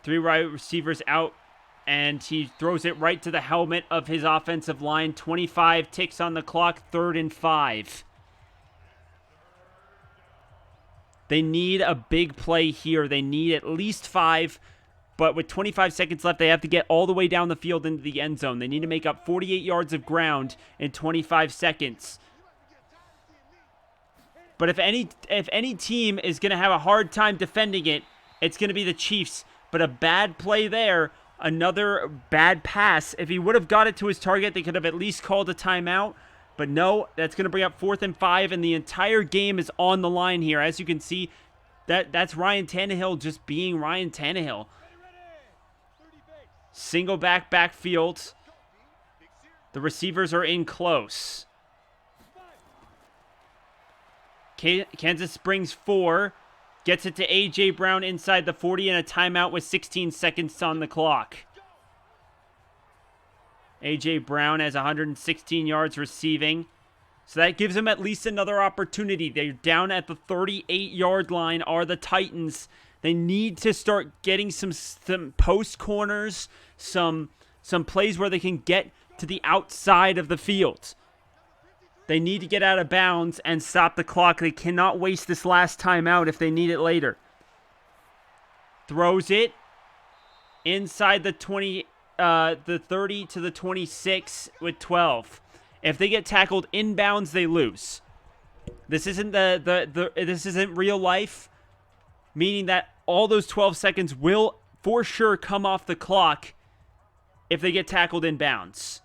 3 wide receivers out, and he throws it right to the helmet of his offensive line. 25 ticks on the clock, 3rd and 5. They need a big play here. They need at least 5, but with 25 seconds left, they have to get all the way down the field into the end zone. They need to make up 48 yards of ground in 25 seconds. But if any team is going to have a hard time defending it, it's going to be the Chiefs. But a bad play there, another bad pass. If he would have got it to his target, they could have at least called a timeout. But no, that's going to bring up 4th and 5, and the entire game is on the line here. As you can see, that's Ryan Tannehill just being Ryan Tannehill. Single backfield. The receivers are in close. Kansas brings 4. Gets it to A.J. Brown inside the 40 and a timeout with 16 seconds on the clock. A.J. Brown has 116 yards receiving. So that gives them at least another opportunity. They're down at the 38-yard line are the Titans. They need to start getting some post corners, some plays where they can get to the outside of the field. They need to get out of bounds and stop the clock. They cannot waste this last timeout if they need it later. Throws it inside the 30 to the 26 with 12. If they get tackled inbounds, they lose. This isn't this isn't real life, meaning that all those 12 seconds will for sure come off the clock if they get tackled inbounds.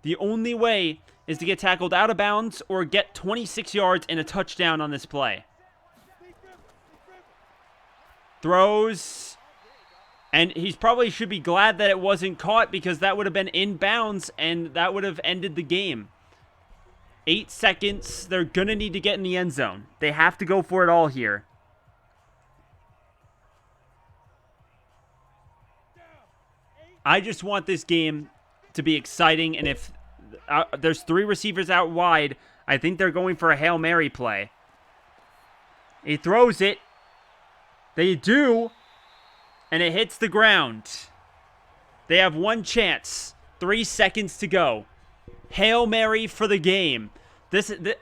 The only way is to get tackled out of bounds or get 26 yards and a touchdown on this play. Throws, and he probably should be glad that it wasn't caught because that would have been inbounds and that would have ended the game. 8 seconds. They're going to need to get in the end zone. They have to go for it all here. I just want this game to be exciting, and if there's 3 receivers out wide, I think they're going for a Hail Mary play. He throws it. They do, and it hits the ground. They have 1 chance. 3 seconds to go. Hail Mary for the game.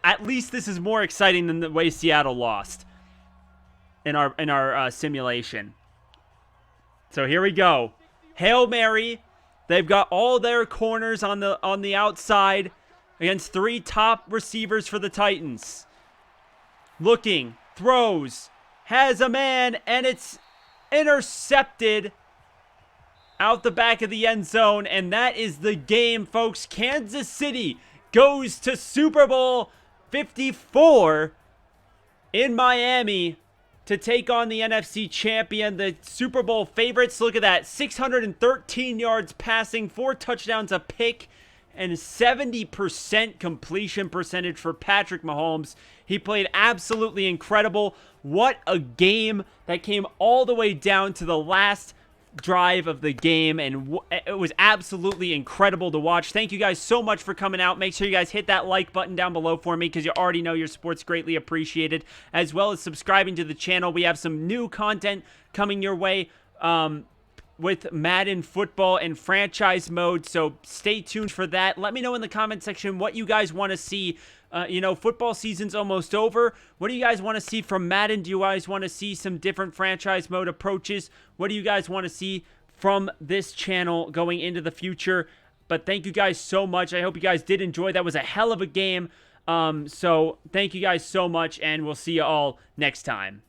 At least this is more exciting than the way Seattle lost in our simulation. So here we go. Hail Mary. They've got all their corners on the outside against 3 top receivers for the Titans. Looking, throws, has a man, and it's intercepted out the back of the end zone, and that is the game, folks. Kansas City goes to Super Bowl 54 in Miami to take on the NFC champion, the Super Bowl favorites. Look at that, 613 yards passing, 4 touchdowns, a pick, and 70% completion percentage for Patrick Mahomes. He played absolutely incredible. What a game that came all the way down to the last drive of the game, and it was absolutely incredible to watch. Thank you guys so much for coming out. Make sure you guys hit that like button down below for me because you already know your support's greatly appreciated, as well as subscribing to the channel. We have some new content coming your way with Madden football and franchise mode, so stay tuned for that. Let me know in the comment section what you guys want to see. Football season's almost over. What do you guys want to see from Madden? Do you guys want to see some different franchise mode approaches? What do you guys want to see from this channel going into the future? But thank you guys so much. I hope you guys did enjoy. That was a hell of a game. So thank you guys so much, and we'll see you all next time.